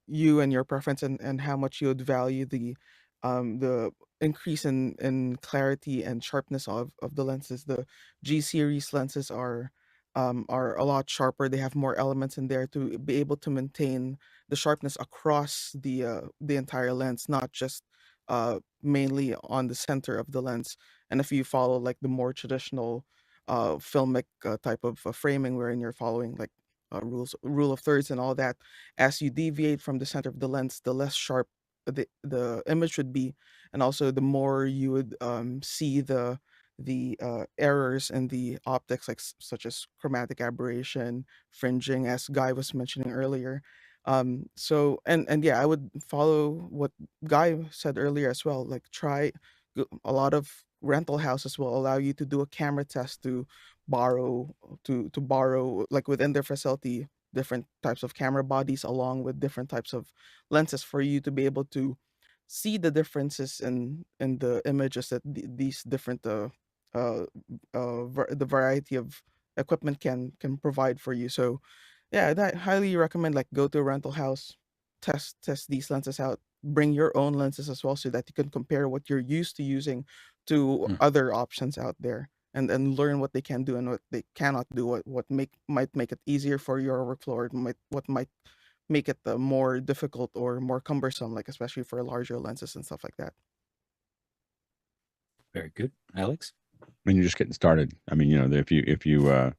you and your preference and how much you would value the increase in clarity and sharpness of the lenses. The G series lenses are a lot sharper. They have more elements in there to be able to maintain the sharpness across the entire lens, not just mainly on the center of the lens. And if you follow the more traditional filmic type of framing, wherein you're following rule of thirds and all that, as you deviate from the center of the lens, the less sharp the image would be, and also the more you would see the errors in the optics, such as chromatic aberration, fringing, as Guy was mentioning earlier. So yeah, I would follow what Guy said earlier as well. Try a lot of rental houses will allow you to do a camera test to borrow within their facility different types of camera bodies along with different types of lenses for you to be able to see the differences in the images that these different the variety of equipment can provide for you. So yeah, I highly recommend go to a rental house, test these lenses out, bring your own lenses as well, so that you can compare what you're used to using to other options out there, and learn what they can do and what they cannot do, what might make it easier for your workflow, or what might make it more difficult or more cumbersome, especially for larger lenses and stuff like that.
Very good. Alex?
When you're just getting started. I mean, if you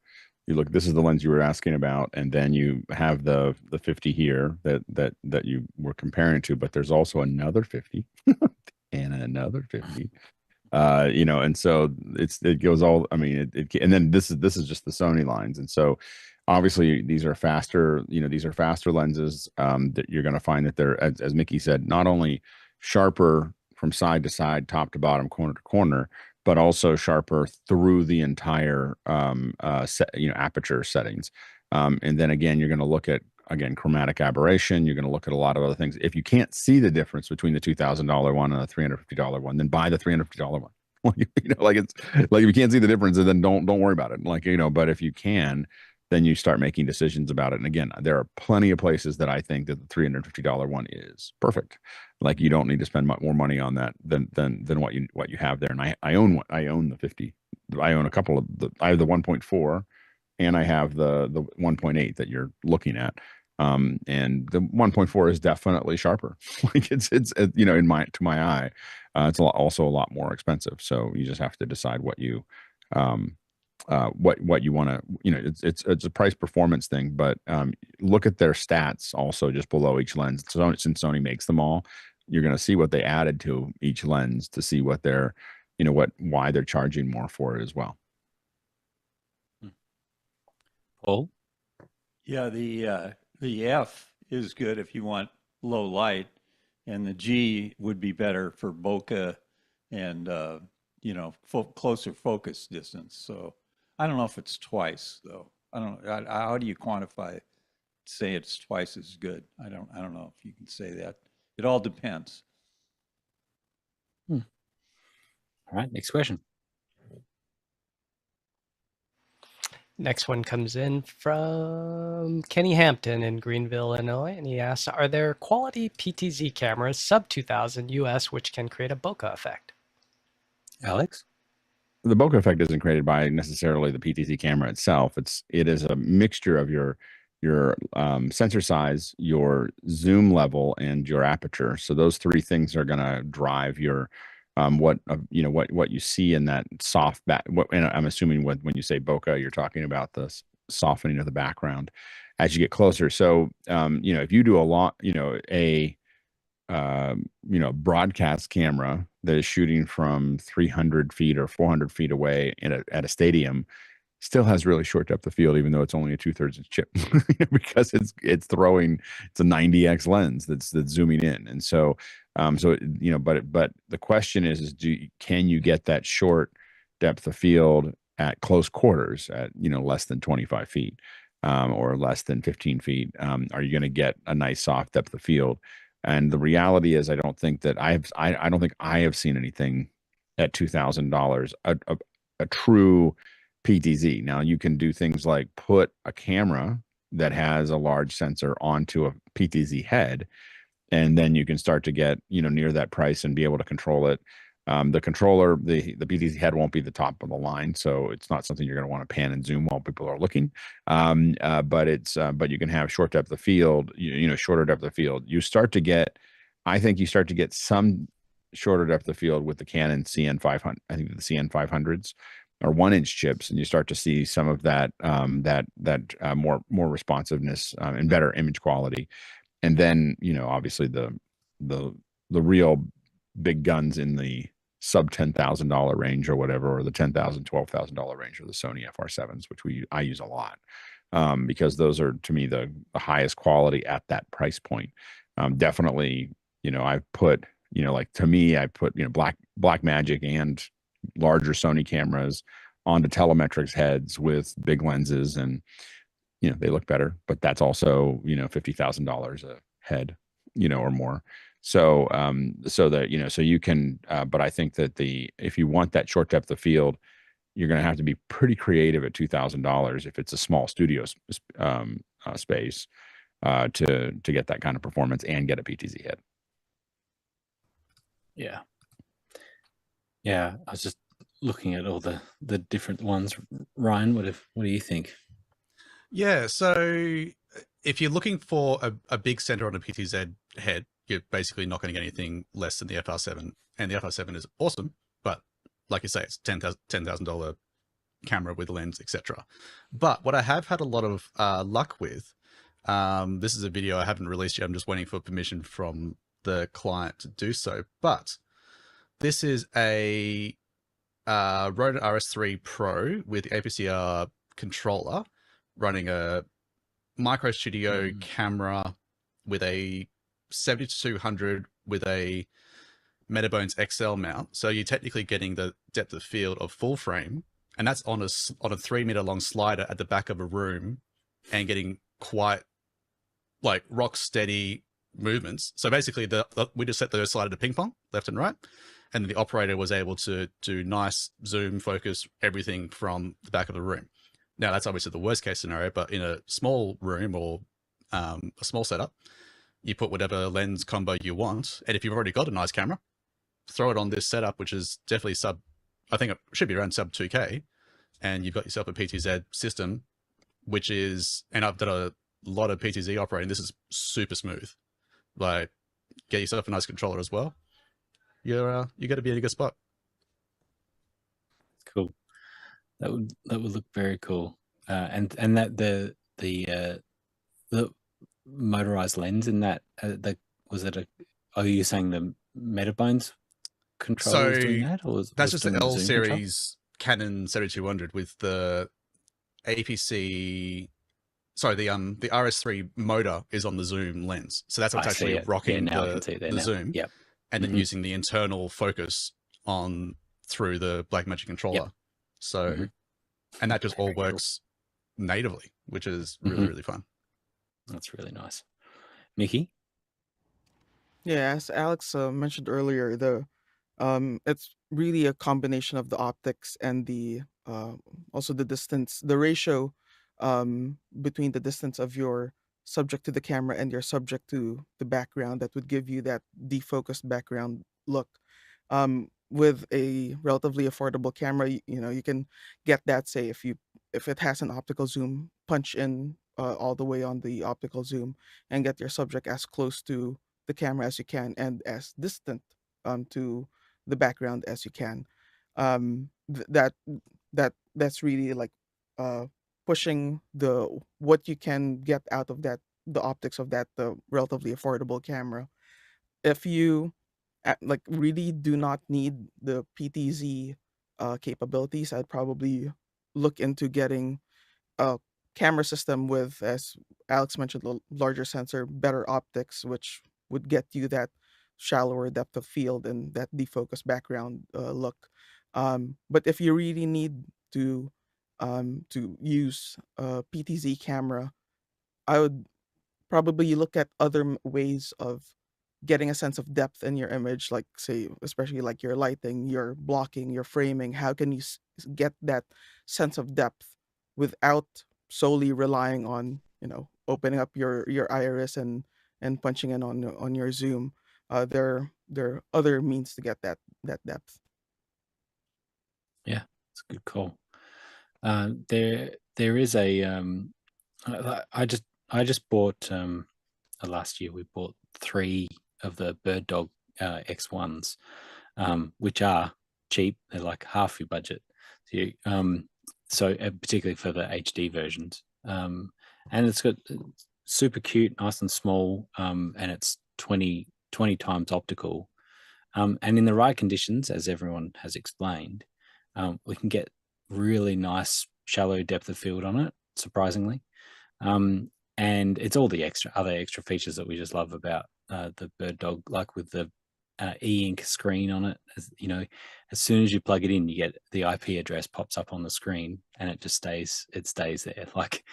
look, this is the lens you were asking about, and then you have the 50 here that you were comparing it to, but there's also another 50 and another 50. And so it goes all, I mean, and then this is just the Sony lines. And so obviously these are faster, these are faster lenses, that you're going to find that they're, as Mickey said, not only sharper from side to side, top to bottom, corner to corner, but also sharper through the entire aperture settings. And then again, you're going to look at, chromatic aberration. You're going to look at a lot of other things. If you can't see the difference between the $2,000 one and the $350 one, then buy the $350 one. It's like, if you can't see the difference, then don't worry about it. But if you can, then you start making decisions about it. And again, there are plenty of places that I think that the $350 one is perfect. Like, you don't need to spend more money on that than what you have there. And I own the 50. I own a couple of I have the 1.4 and I have the 1.8 that you're looking at. And the 1.4 is definitely sharper. Like, it's to my eye, it's also a lot more expensive. So you just have to decide what you what you want to, it's a price performance thing, but look at their stats also just below each lens. So since Sony makes them all, you're going to see what they added to each lens to see what they're, why they're charging more for it as well.
Paul?
Yeah, the F is good if you want low light, and the G would be better for bokeh and closer focus distance. So I don't know if it's twice though. I don't know. How do you quantify it? Say it's twice as good. I don't know if you can say that. It all depends.
All right, next question.
Next one comes in from Kenny Hampton in Greenville, Illinois, and he asks, are there quality PTZ cameras sub 2000 US which can create a bokeh effect?
Alex?
The bokeh effect isn't created by necessarily the PTZ camera itself. It is a mixture of your sensor size, your zoom level, and your aperture. So those three things are going to drive your what you see in that soft back. And I'm assuming when you say bokeh, you're talking about the softening of the background as you get closer. So if you do a lot, broadcast camera that is shooting from 300 feet or 400 feet away at a stadium, still has really short depth of field, even though it's only a 2/3 inch chip, because it's a 90x lens that's zooming in. And so, but the question is can you get that short depth of field at close quarters at, less than 25 feet, or less than 15 feet? Are you going to get a nice soft depth of field? And the reality is, I don't think I have seen anything at $2,000, a true PTZ. Now, you can do things like put a camera that has a large sensor onto a PTZ head, and then you can start to get, near that price and be able to control it. The controller, the PTZ head won't be the top of the line, so it's not something you're going to want to pan and zoom while people are looking. But you can have short depth of field, shorter depth of field. I think you start to get some shorter depth of field with the Canon CN500. I think the CN500s are 1-inch chips, and you start to see some of that more responsiveness and better image quality. And then obviously the real big guns in the sub $10,000 range or whatever, or the $10,000, $12,000 range, are the Sony FR7s, which I use a lot, because those are, to me, the highest quality at that price point. Definitely, I've put, to me, I put, Black Magic and larger Sony cameras onto telemetrics heads with big lenses, and they look better, but that's also $50,000 a head, or more. So so you can, but I think that if you want that short depth of field, you're going to have to be pretty creative at $2,000 if it's a small studio space, to get that kind of performance and get a PTZ head.
Yeah, I was just looking at all the different ones. Ryan, what do you think?
Yeah, so if you're looking for a big center on a PTZ head, you're basically not going to get anything less than the FR7. And the FR7 is awesome, but like you say, it's $10,000 camera with lens, etc. But what I have had a lot of luck with, this is a video I haven't released yet. I'm just waiting for permission from the client to do so. But this is a Rode RS3 Pro with the APC-R controller running a micro studio camera with a 7200 with a Metabones XL mount. So you're technically getting the depth of field of full frame, and that's on a 3 meter long slider at the back of a room, and getting quite like rock steady movements. So basically we just set the slider to ping pong left and right, and then the operator was able to do nice zoom, focus, everything from the back of the room. Now that's obviously the worst case scenario, but in a small room or a small setup, you put whatever lens combo you want. And if you've already got a nice camera, throw it on this setup, which is definitely I think it should be around sub 2K. And you've got yourself a PTZ system, which is, and I've done a lot of PTZ operating. This is super smooth. Like, get yourself a nice controller as well. You're got to be in a good spot.
Cool. That would look very cool. And that the motorized lens in that was it a? Are you saying the Metabones controller was doing that, or
that's just the L series Canon 7200 with the APC? Sorry, the RS3 motor is on the zoom lens, so that's what's actually rocking the zoom.
Yep.
And then using the internal focus through the Blackmagic controller. Yep. So, and that just all works natively, which is really, really fun.
That's really nice. Mickey?
Yeah, as Alex mentioned earlier, it's really a combination of the optics and the also the distance, the ratio between the distance of your subject to the camera and your subject to the background that would give you that defocused background look. With a relatively affordable camera, you can get that. Say if it has an optical zoom, punch in all the way on the optical zoom and get your subject as close to the camera as you can and as distant to the background as you can. That's really like pushing what you can get out of that, the optics of that, the relatively affordable camera. If you like really do not need the PTZ capabilities, I'd probably look into getting a camera system with, as Alex mentioned, a larger sensor, better optics, which would get you that shallower depth of field and that defocused background look. But if you really need to use a PTZ camera, I would probably look at other ways of getting a sense of depth in your image, like say, especially like your lighting, your blocking, your framing. How can you get that sense of depth without solely relying on, opening up your iris and punching in on your zoom? There are other means to get that depth.
Yeah, it's a good call. There is a I just bought last year we bought 3 of the Bird Dog X1s, which are cheap. They're like half your budget. So particularly for the HD versions, and it's got super cute, nice and small, and it's 20 times optical, and in the right conditions, as everyone has explained, we can get really nice shallow depth of field on it, surprisingly. And it's all the other extra features that we just love about the Bird Dog, like with the e-ink screen on it. As soon as you plug it in, you get the IP address pops up on the screen, and it just stays there. Like,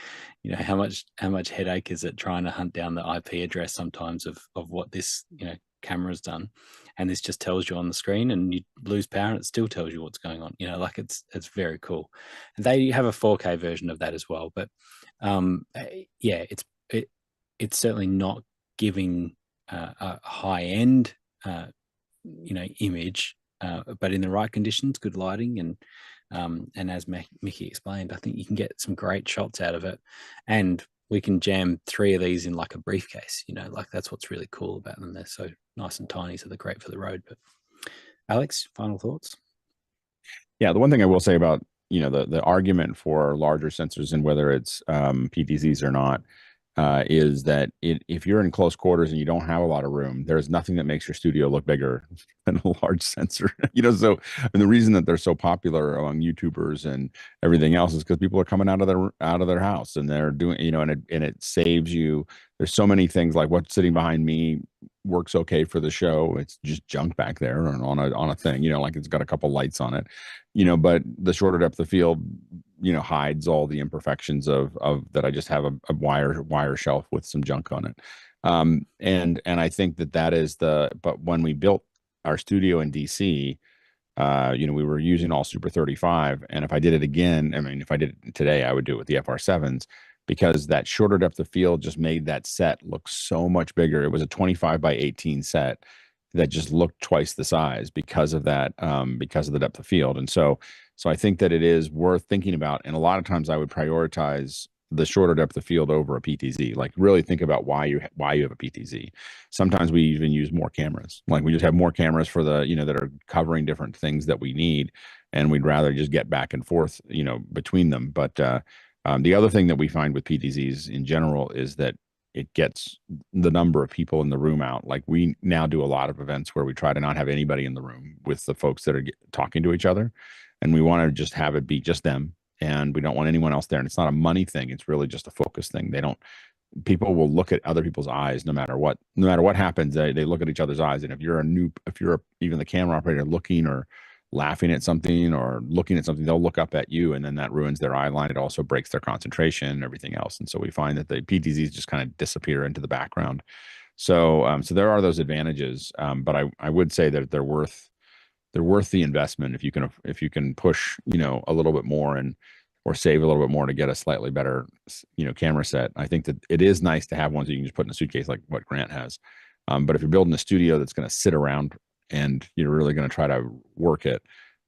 how much headache is it trying to hunt down the IP address sometimes of what this camera's done, and this just tells you on the screen, and you lose power and it still tells you what's going on. Like it's very cool. And they have a 4K version of that as well, but yeah, it's certainly not giving a high-end image, but in the right conditions, good lighting, and as Mickey explained, I think you can get some great shots out of it. And we can jam 3 of these in like a briefcase, like that's what's really cool about them. They're so nice and tiny, so they're great for the road. But Alex, final thoughts?
Yeah, the one thing I will say about, the argument for larger sensors and whether it's PTZs or not, is that if you're in close quarters and you don't have a lot of room, there's nothing that makes your studio look bigger than a large sensor. So, and the reason that they're so popular among YouTubers and everything else is because people are coming out of their house and they're doing, and it saves you. There's so many things, like what's sitting behind me works okay for the show. It's just junk back there and on a thing, like it's got a couple lights on it, but the shorter depth of field, hides all the imperfections of that. I just have a wire shelf with some junk on it. And I think that is but when we built our studio in DC, we were using all Super 35. And if I did it again, I mean, if I did it today, I would do it with the FR7s, because that shorter depth of field just made that set look so much bigger. It was a 25 by 18 set that just looked twice the size because of that, because of the depth of field. And so I think that it is worth thinking about. And a lot of times I would prioritize the shorter depth of field over a PTZ. Like, really think about why you have a PTZ. Sometimes we even use more cameras. Like, we just have more cameras for the, that are covering different things that we need. And we'd rather just get back and forth, between them. But the other thing that we find with PTZs in general is that it gets the number of people in the room out. Like, we now do a lot of events where we try to not have anybody in the room with the folks that are talking to each other. And we want to just have it be just them. And we don't want anyone else there. And it's not a money thing. It's really just a focus thing. People will look at other people's eyes no matter what happens. They look at each other's eyes. And if you're even the camera operator looking or laughing at something or looking at something, they'll look up at you, and then that ruins their eye line. It also breaks their concentration and everything else. And so we find that the PTZs just kind of disappear into the background. So there are those advantages. But I would say that they're worth the investment if you can push, a little bit more or save a little bit more to get a slightly better, camera set. I think that it is nice to have ones that you can just put in a suitcase like what Grant has. But if you're building a studio that's going to sit around and you're really going to try to work it,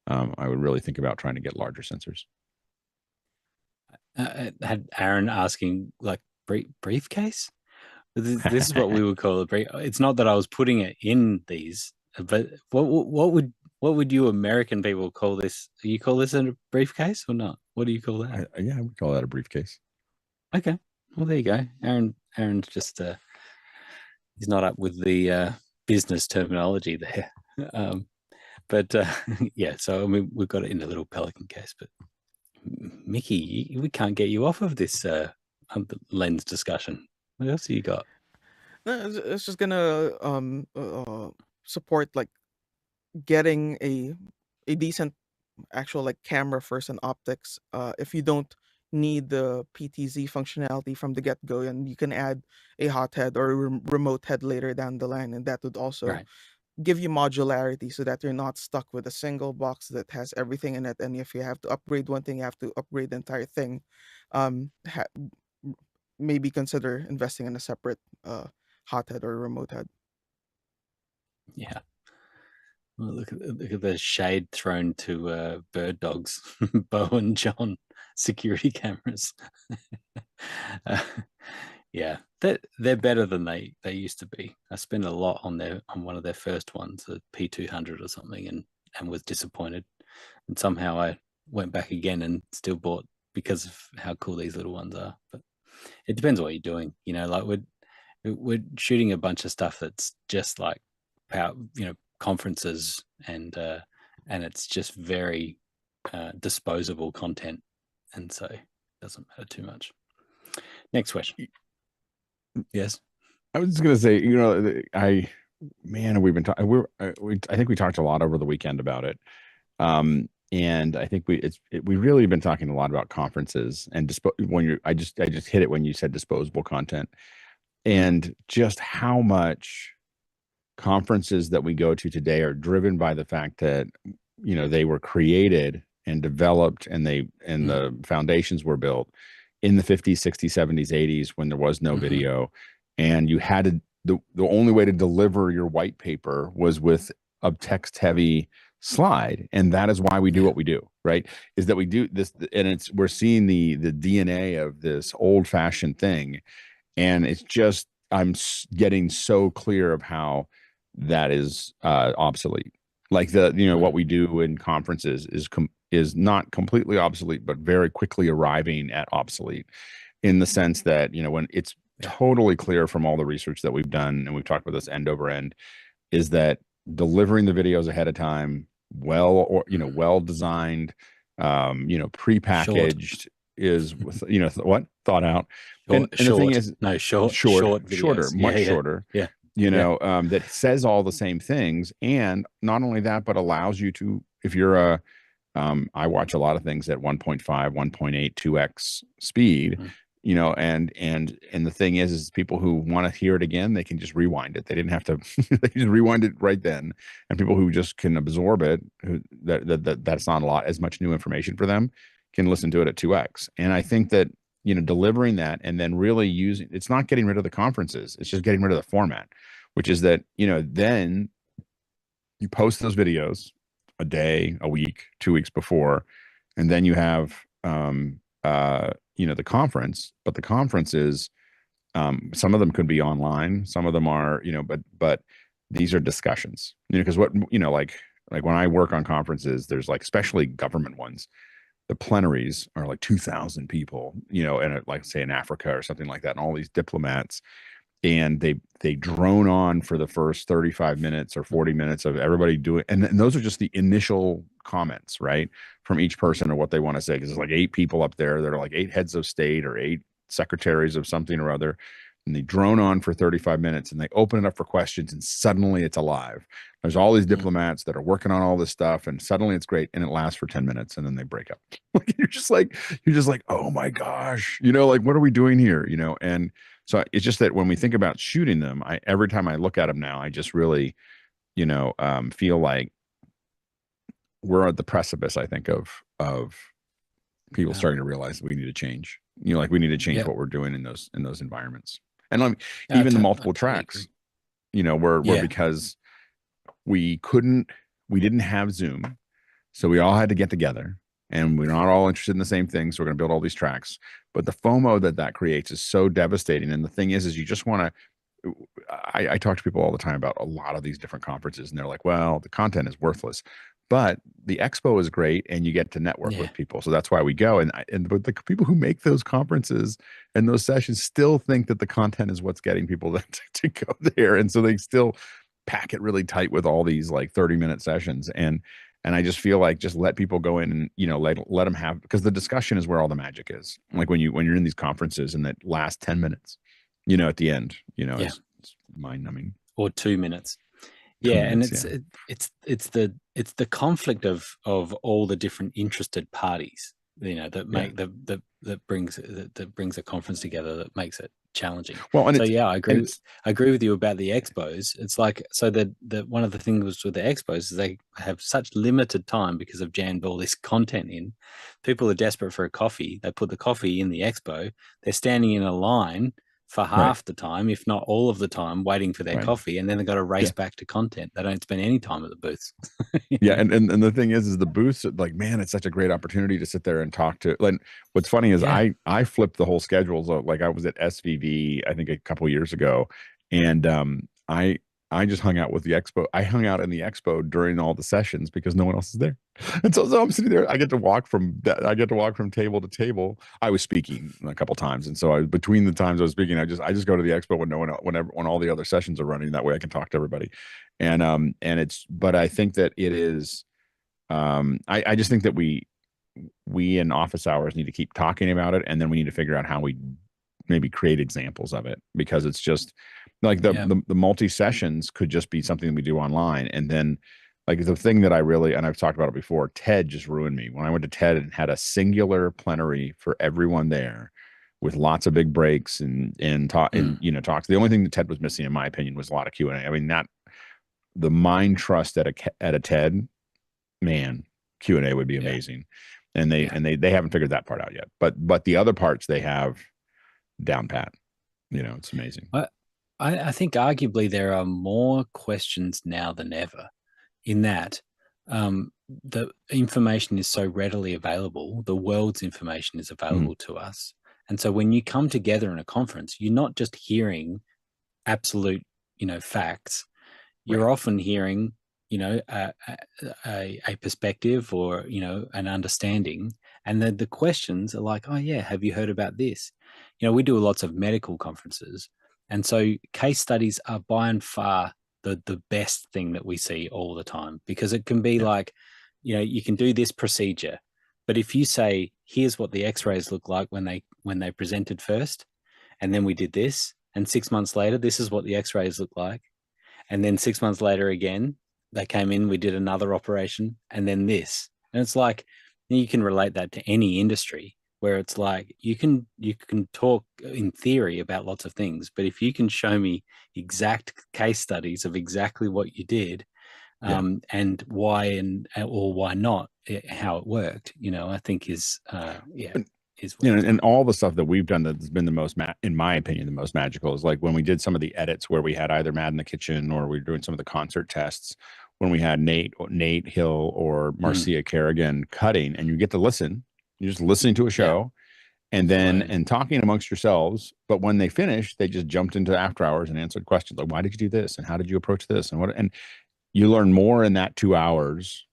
I would really think about trying to get larger sensors.
Had Aaron asking, like, briefcase? This is what we would call a brief. It's not that I was putting it in these, but what would you American people call this? Do you call this a briefcase or not? What do you call that?
I would call that a briefcase.
Okay, well, there you go. Aaron's just he's not up with the business terminology there. But yeah, so I mean, we've got it in a little Pelican case. But Mickey, we can't get you off of this lens discussion. What else have you got?
No, it's just gonna support like getting a decent actual like camera first and optics. If you don't need the PTZ functionality from the get-go, and you can add a hot head or a remote head later down the line, and that would also give you modularity so that you're not stuck with a single box that has everything in it. And if you have to upgrade one thing, you have to upgrade the entire thing. Maybe consider investing in a separate hot head or remote head.
Yeah. Well, look at the shade thrown to bird dogs, Bo and John, security cameras. Yeah, they're better than they used to be. I spent a lot on one of their first ones, a P200 or something, and was disappointed. And somehow I went back again and still bought because of how cool these little ones are. But it depends what you're doing. Like we're shooting a bunch of stuff that's just like conferences, and it's just very disposable content, and so it doesn't matter too much. Next question. Yes,
I was just gonna say, we've been talking. I think we talked a lot over the weekend about it, and I think we really been talking a lot about conferences and I just hit it when you said disposable content, and just how much conferences that we go to today are driven by the fact that they were created and developed, and the foundations were built in the 50s, 60s, 70s, 80s, when there was no video, and you had to, the only way to deliver your white paper was with a text heavy slide. And that is why we do what we do, right? Is that we do this, and we're seeing the DNA of this old fashioned thing. And it's just, I'm getting so clear of how that is obsolete. Like what we do in conferences is not completely obsolete, but very quickly arriving at obsolete, in the sense that, you know, when it's totally clear from all the research that we've done, and we've talked about this end over end, is that delivering the videos ahead of time, well designed, prepackaged, is, thought out. And the thing is, shorter, much shorter.
Yeah.
That says all the same things. And not only that, but allows you to, if you're I watch a lot of things at 1.5, 1.8, 2x speed, and the thing is people who want to hear it again, they can just rewind it. They didn't have to, they just rewind it right then. And people who just can absorb it, that's not as much new information for them, can listen to it at 2x. And I think that, delivering that, and then really using, it's not getting rid of the conferences, it's just getting rid of the format, which is that, then you post those videos a day, a week, 2 weeks before, and then you have, the conference. But the conference is, some of them could be online, some of them are, but these are discussions, because what, like when I work on conferences, there's like, especially government ones, the plenaries are like 2,000 people, and like say in Africa or something like that, and all these diplomats, and they drone on for the first 35 minutes or 40 minutes of everybody doing, and those are just the initial comments, right, from each person or what they want to say, because there's like 8 people up there that are like 8 heads of state or 8 secretaries of something or other, and they drone on for 35 minutes, and they open it up for questions, and suddenly it's alive. There's all these diplomats that are working on all this stuff, and suddenly it's great, and it lasts for 10 minutes, and then they break up. you're just like, oh my gosh, like, what are we doing here? And so it's just that when we think about shooting them, every time I look at them now, I just really, feel like we're at the precipice, I think, of people starting to realize we need to change. Like we need to change what we're doing in those environments. And even the multiple tracks, were because we didn't have Zoom, so we all had to get together, and we're not all interested in the same thing, so we're going to build all these tracks. But the FOMO that creates is so devastating. And the thing is you just want to, I talk to people all the time about a lot of these different conferences, and they're like, well, the content is worthless, but the expo is great, and you get to network with people. So that's why we go. But the people who make those conferences and those sessions still think that the content is what's getting people to go there. And so they still pack it really tight with all these like 30-minute sessions. And I just feel like, just let people go in and, let them have, because the discussion is where all the magic is. Like when you're in these conferences and that last 10 minutes, at the end, it's mind numbing.
Or 2 minutes. And it's the conflict of all the different interested parties, that make that brings a conference together, that makes it challenging. Well, and so I agree with you about the expos. It's like, so that one of the things with the expos is they have such limited time because of jammed all this content in. People are desperate for a coffee. They put the coffee in the expo. They're standing in a line for half the time, if not all of the time, waiting for their coffee, and then they've got to race back to content. They don't spend any time at the booths.
And the thing is the booths, like, man, it's such a great opportunity to sit there and talk to. Like, what's funny is I flipped the whole schedules. Like, I was at SVV, I think a couple years ago, and I just hung out with the expo. I hung out in the expo during all the sessions because no one else is there. And so I'm sitting there. I get to walk from table to table. I was speaking a couple times, and so between the times I was speaking, I just go to the expo when all the other sessions are running. That way I can talk to everybody. But I think that it is. I just think that we in office hours need to keep talking about it, and then we need to figure out how we maybe create examples of it, because it's just like the multi sessions could just be something that we do online. And then, like, the thing that and I've talked about it before, TED just ruined me. When I went to TED and had a singular plenary for everyone there with lots of big breaks and talks. The only thing that TED was missing, in my opinion, was a lot of Q&A. I mean, the mind trust at a TED, man, Q&A would be amazing. And they haven't figured that part out yet. But the other parts they have down pat. It's amazing.
I think arguably there are more questions now than ever, in that the information is so readily available. The world's information is available to us. And so when you come together in a conference, you're not just hearing absolute, facts. You're often hearing you know, a perspective or, you know, an understanding. And then the questions are like, oh yeah, have you heard about this? You know, we do lots of medical conferences. And so case studies are by and far the best thing that we see all the time, because it can be like, you know, you can do this procedure, but if you say, here's what the x-rays look like when they presented first, and then we did this, and 6 months later, this is what the x-rays look like. And then 6 months later again, they came in, we did another operation, and then this. And it's like, you can relate that to any industry, where it's like you can talk in theory about lots of things, but if you can show me exact case studies of exactly what you did, and why or why not, how it worked, you know, I think is
you know, and all the stuff that we've done that's been the most, in my opinion, the most magical is like when we did some of the edits where we had either Mad in the Kitchen or we were doing some of the concert tests, when we had Nate Hill or Marcia Kerrigan cutting, and you get to listen, you're just listening to a show and then and talking amongst yourselves. But when they finished, they just jumped into after hours and answered questions like, why did you do this? And how did you approach this? And what, and you learn more in that 2 hours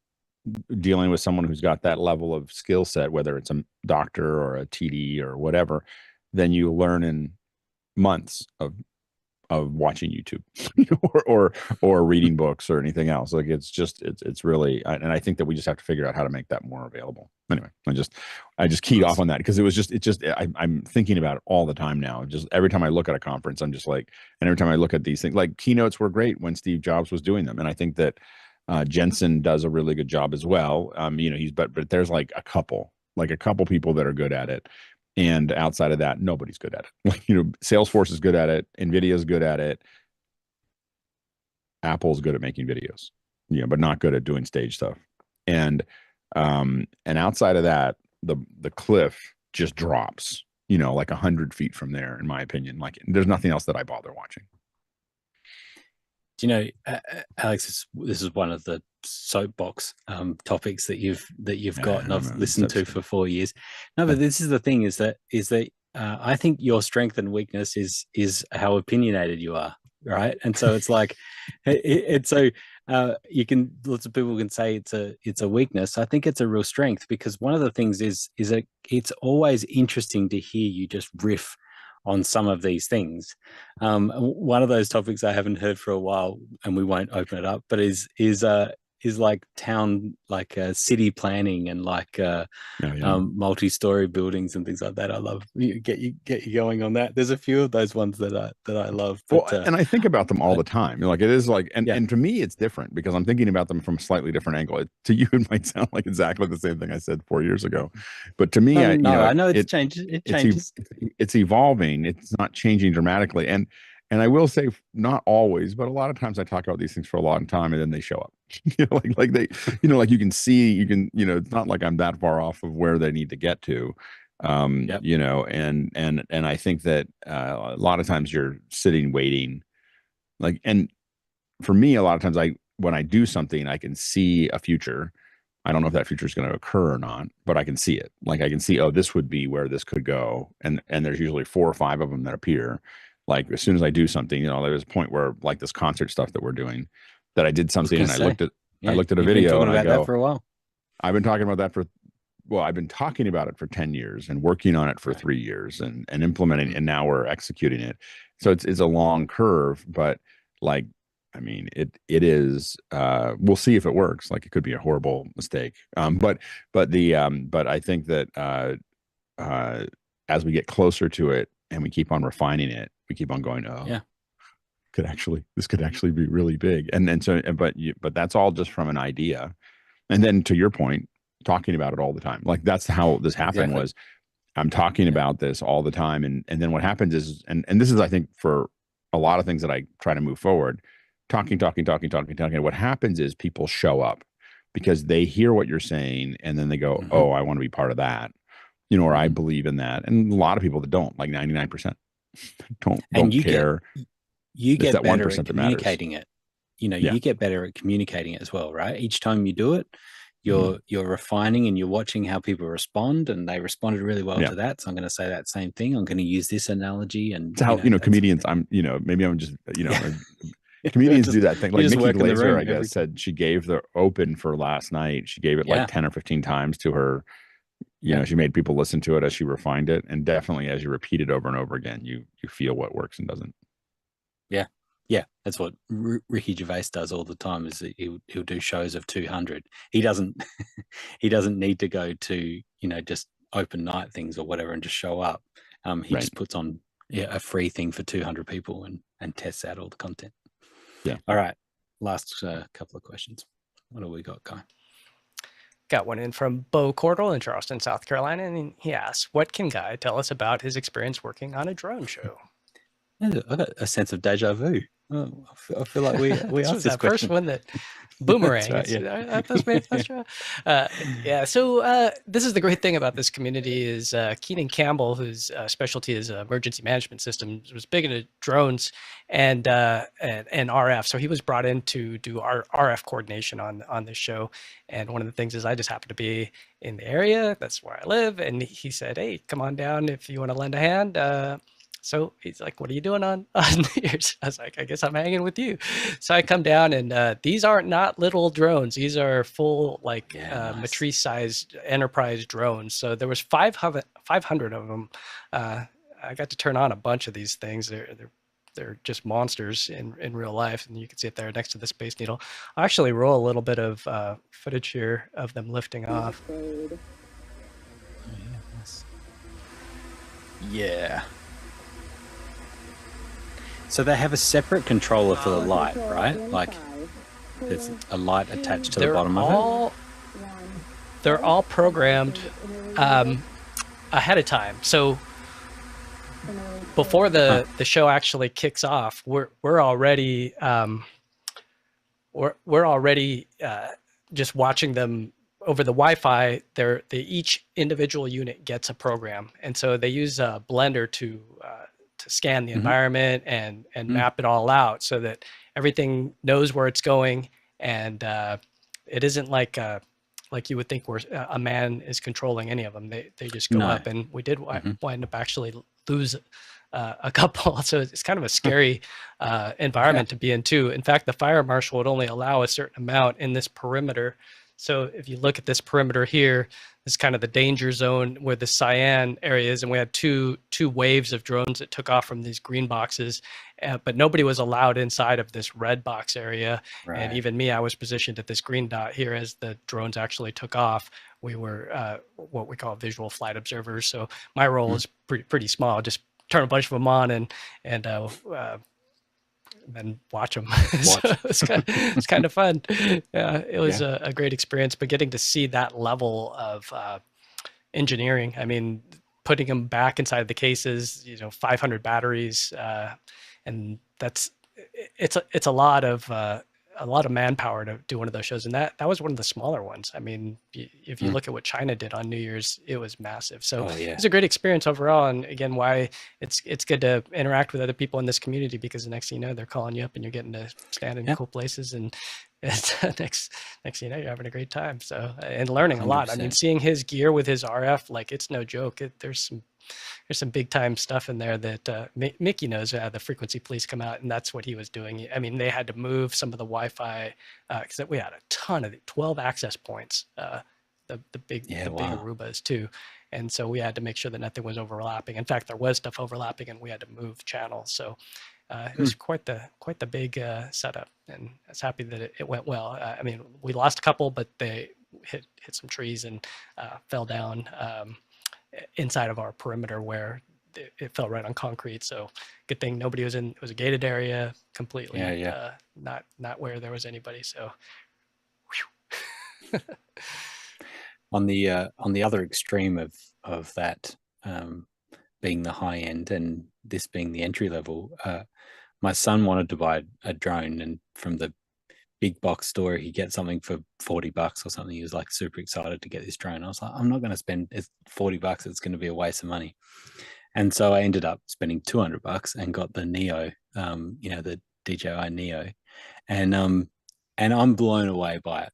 dealing with someone who's got that level of skill set, whether it's a doctor or a TD or whatever, than you learn in months of watching YouTube or reading books or anything else. Like it's just, it's really, and I think that we just have to figure out how to make that more available. Anyway, I just keyed off on that because I'm thinking about it all the time now. Just every time I look at a conference, I'm just like, and every time I look at these things, like keynotes were great when Steve Jobs was doing them. And I think that Jensen does a really good job as well. You know, but there's like a couple people that are good at it. And outside of that, nobody's good at it. Like, you know, Salesforce is good at it. NVIDIA is good at it. Apple's good at making videos, you know, but not good at doing stage stuff. And outside of that, the cliff just drops, you know, like 100 feet from there, in my opinion. Like there's nothing else that I bother watching.
Do you know, Alex, this is one of the soapbox topics that you've got and I've listened to for 4 years. No, but this is the thing, is that I think your strength and weakness is how opinionated you are, right? And so it's like you can, lots of people can say it's a weakness. I think it's a real strength, because one of the things is that it's always interesting to hear you just riff on some of these things. One of those topics I haven't heard for a while, and we won't open it up, but is like town, like city planning and like multi-story buildings and things like that. I love get you going on that. There's a few of those ones that I love. But,
well, and I think about them all the time. Like it is like, and to me, it's different because I'm thinking about them from a slightly different angle. To you, it might sound like exactly the same thing I said 4 years ago, but to me,
I know it changes. It changes.
It's evolving. It's not changing dramatically. And I will say, not always, but a lot of times I talk about these things for a long time and then they show up. You know, like they, you know, like you can see, you know, it's not like I'm that far off of where they need to get to. You know, and I think that a lot of times you're sitting waiting, like, and for me, a lot of times when I do something, I can see a future. I don't know if that future is going to occur or not, but I can see it. Like I can see, oh, this would be where this could go. And there's usually 4 or 5 of them that appear. Like as soon as I do something, you know, there was a point where like this concert stuff that we're doing, that I did something and I looked at a video and I go,
that for a while.
I've been talking about that I've been talking about it for 10 years and working on it for 3 years and implementing, and now we're executing it. So it's a long curve, but like, I mean, it is, we'll see if it works. Like it could be a horrible mistake. But I think that, as we get closer to it and we keep on refining it, we keep on going, oh, this could actually be really big. But that's all just from an idea. And then to your point, talking about it all the time. Like that's how this happened. Was I'm talking about this all the time. And then what happens is, and this is, I think, for a lot of things that I try to move forward, talking. What happens is people show up because they hear what you're saying and then they go, oh, I want to be part of that, you know, or I believe in that. And a lot of people that don't, like 99%, don't care.
You get better at communicating it. You know, you get better at communicating it as well, right? Each time you do it, you're refining and you're watching how people respond, and they responded really well to that. So I'm going to say that same thing. I'm going to use this analogy, and
it's how, you know, comedians, I'm, you know, maybe I'm just, you know, Comedians do that thing. Like
just
Nikki
work in the
Glaser,
room
I guess,
every time.
said she gave the open for last night. She gave it
Yeah.
like 10 or 15 times to her. You know, she made people listen to it as she refined it. And definitely as you repeat it over and over again, you feel what works and doesn't.
Yeah. Yeah. That's what Ricky Gervais does all the time, is that he'll do shows of 200. He doesn't he doesn't need to go to, you know, just open night things or whatever and just show up. He just puts on a free thing for 200 people and tests out all the content.
Yeah.
All right. Last couple of questions. What do we got, Guy?
Got one in from Bo Cordell in Charleston, South Carolina, and he asks, what can Guy tell us about his experience working on a drone show?
I got a sense of deja vu. Oh, I feel like we asked this
that first
question.
one that Boomerang.
That's right,
Yeah. So this is the great thing about this community is Keenan Campbell, whose specialty is emergency management systems, was big into drones and RF. So he was brought in to do our RF coordination on this show. And one of the things is I just happen to be in the area. That's where I live. And he said, hey, come on down if you want to lend a hand. So he's like, what are you doing on New Year's? I was like, I guess I'm hanging with you. So I come down, and these aren't not little drones. These are full, like,
nice.
Matrice-sized enterprise drones. So there was 500 of them. I got to turn on a bunch of these things. They're just monsters in real life, and you can see it there next to the Space Needle. I'll actually roll a little bit of footage here of them lifting off.
Yeah. So they have a separate controller for the light, right? Like there's a light attached to the bottom of it.
They're all programmed ahead of time. So before the show actually kicks off, we're already just watching them over the Wi-Fi. Each individual unit gets a program, and so they use a Blender to scan the environment and map it all out so that everything knows where it's going, and it isn't like you would think where a man is controlling any of them. They just go up, and we did wind up actually lose a couple. So it's kind of a scary environment to be in too. In fact, the fire marshal would only allow a certain amount in this perimeter. So if you look at this perimeter here, this is kind of the danger zone where the cyan area is, and we had two waves of drones that took off from these green boxes, but nobody was allowed inside of this red box area. Right. And even me, I was positioned at this green dot here as the drones actually took off. We were what we call visual flight observers. So my role is pretty small. Just turn a bunch of them on and then watch them. So it's kind of fun. Yeah, it was a great experience, but getting to see that level of engineering, I mean, putting them back inside the cases, 500 batteries, and it's a lot of manpower to do one of those shows. And that was one of the smaller ones. I mean, if you look at what China did on New Year's, it was massive. So it was a great experience overall. And again, why it's good to interact with other people in this community, because the next thing you know, they're calling you up and you're getting to stand in cool places, and it's next thing you know, you're having a great time. So, and learning a lot.
100%.
I mean, seeing his gear with his RF, like, it's no joke. There's some big time stuff in there that Mickey knows. The frequency police come out, and that's what he was doing. I mean, they had to move some of the Wi-Fi because we had a ton of 12 access points, the big Arubas too, and so we had to make sure that nothing was overlapping. In fact, there was stuff overlapping, and we had to move channels. So it was quite the big setup, and I was happy that it went well. I mean, we lost a couple, but they hit some trees and fell down inside of our perimeter where it fell right on concrete. So good thing nobody was in. It was a gated area completely. Not where there was anybody. So
on the other extreme of that being the high end and this being the entry level, my son wanted to buy a drone, and from the big box store he gets something for $40 or something. He was like super excited to get this drone. I was like, I'm not going to spend $40. It's going to be a waste of money. And so I ended up spending $200 and got the Neo, the DJI Neo, and I'm blown away by it.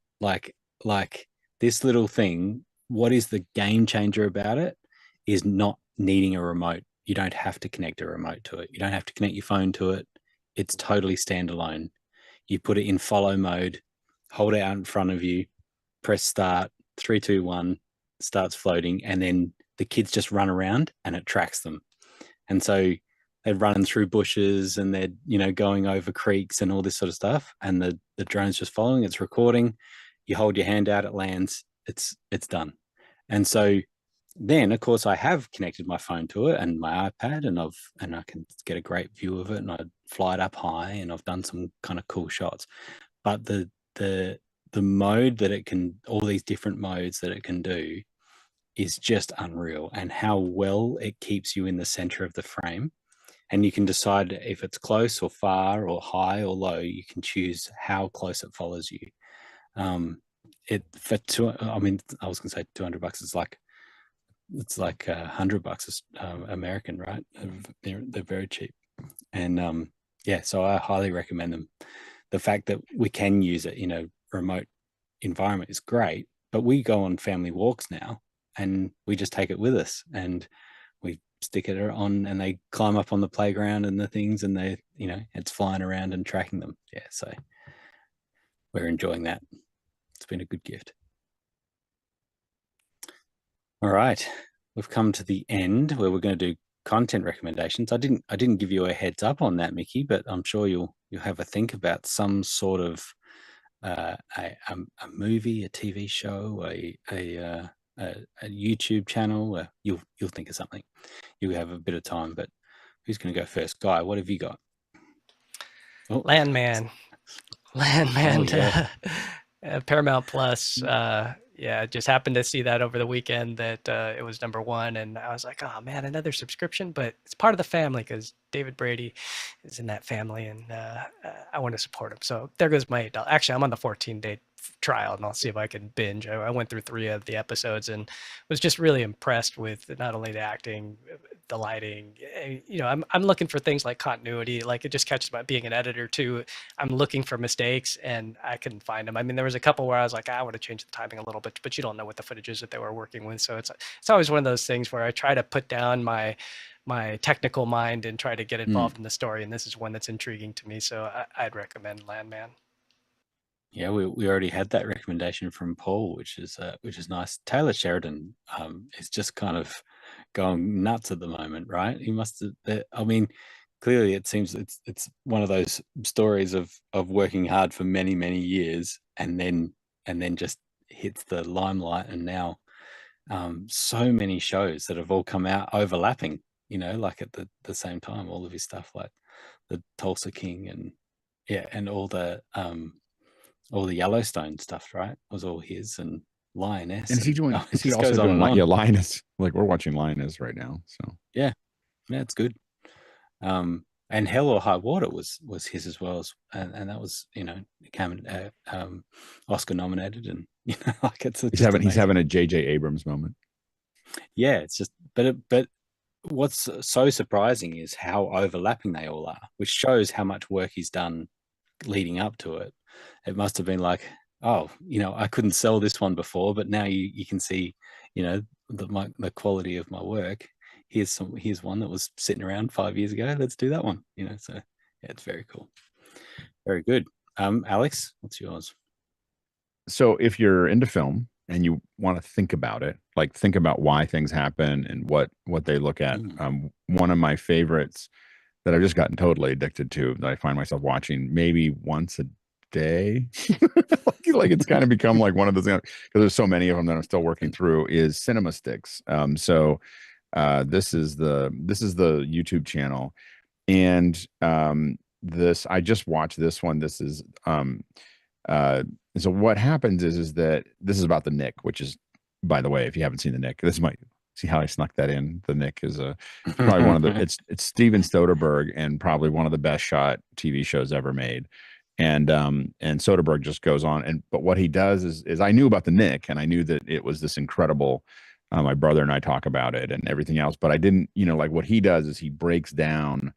Like this little thing, what is the game changer about it is not needing a remote. You don't have to connect a remote to it. You don't have to connect your phone to it. It's totally standalone. you put it in follow mode, hold it out in front of you, press start, 3, 2, 1, starts floating, and then the kids just run around and it tracks them. And so they're running through bushes and they're, you know, going over creeks and all this sort of stuff. And the drone's just following, it's recording. You hold your hand out, it lands, it's done. And so then, of course, I have connected my phone to it and my iPad, and I can get a great view of it, and I fly it up high, and I've done some kind of cool shots. But the mode that it can, all these different modes that it can do, is just unreal, and how well it keeps you in the center of the frame. And you can decide if it's close or far or high or low. You can choose how close it follows you. I was gonna say $200. It's like $100 American, right? They're very cheap, and yeah, so I highly recommend them. The fact that we can use it in a remote environment is great, but we go on family walks now, and we just take it with us, and we stick it on, and they climb up on the playground and the things, and they, you know, it's flying around and tracking them. Yeah, so we're enjoying that. It's been a good gift. All right, we've come to the end where we're going to do content recommendations. I didn't give you a heads up on that, Mickey, but I'm sure you'll have a think about some sort of a movie, a TV show, a YouTube channel. You'll think of something. You have a bit of time, but who's going to go first? Guy, what have you got?
Oh. Landman. Oh, yeah. Paramount Plus. Yeah, just happened to see that over the weekend that it was #1, and I was like, oh man, another subscription, but it's part of the family because David Brady is in that family, and I want to support him. So there goes my $8. Actually, I'm on the 14-day trial, and I'll see if I can binge. I went through 3 of the episodes and was just really impressed with not only the acting, the lighting. You know, I'm looking for things like continuity. Like, it just catches my, being an editor too, I'm looking for mistakes and I couldn't find them. I mean, there was a couple where I was like, I would have changed the timing a little bit, but you don't know what the footage is that they were working with. So it's always one of those things where I try to put down my technical mind and try to get involved in the story. And this is one that's intriguing to me. So I'd recommend Landman.
Yeah, we already had that recommendation from Paul, which is nice. Taylor Sheridan is just kind of going nuts at the moment, right? He must have. I mean, clearly it seems it's one of those stories of working hard for many years, and then just hits the limelight, and now so many shows that have all come out overlapping. You know, like at the same time, all of his stuff, like the Tulsa King, and yeah, and all the Yellowstone stuff, right? Was all his, and Lioness.
And is he doing? Is he also doing? Yeah, Lioness. Like, we're watching Lioness right now. So
yeah, it's good. And Hell or High Water was his as well, and that was, you know, became Oscar nominated, and you know, like he's having a J.J. Abrams moment. Yeah, it's just, but what's so surprising is how overlapping they all are, which shows how much work he's done leading up to it. It must have been like, oh, you know, I couldn't sell this one before, but now you can see, you know, the quality of my work. Here's one that was sitting around 5 years ago. Let's do that one. You know, so yeah, it's very cool. Very good. Alex, what's yours?
So if you're into film and you want to think about it, like think about why things happen and what they look at. One of my favorites that I've just gotten totally addicted to, that I find myself watching maybe once a day, like it's kind of become like one of those, because there's so many of them that I'm still working through, is Cinema Sticks. So this is the YouTube channel, and I just watched this one. This is so what happens is that this is about the Nick, which is, by the way, if you haven't seen the Nick, this might see how I snuck that in. The Nick is probably one of the it's Steven Soderbergh, and probably one of the best shot TV shows ever made. And Soderbergh just goes on, but what he does is I knew about the Nick, and I knew that it was this incredible. My brother and I talk about it and everything else, but I didn't, you know, like what he does is he breaks down,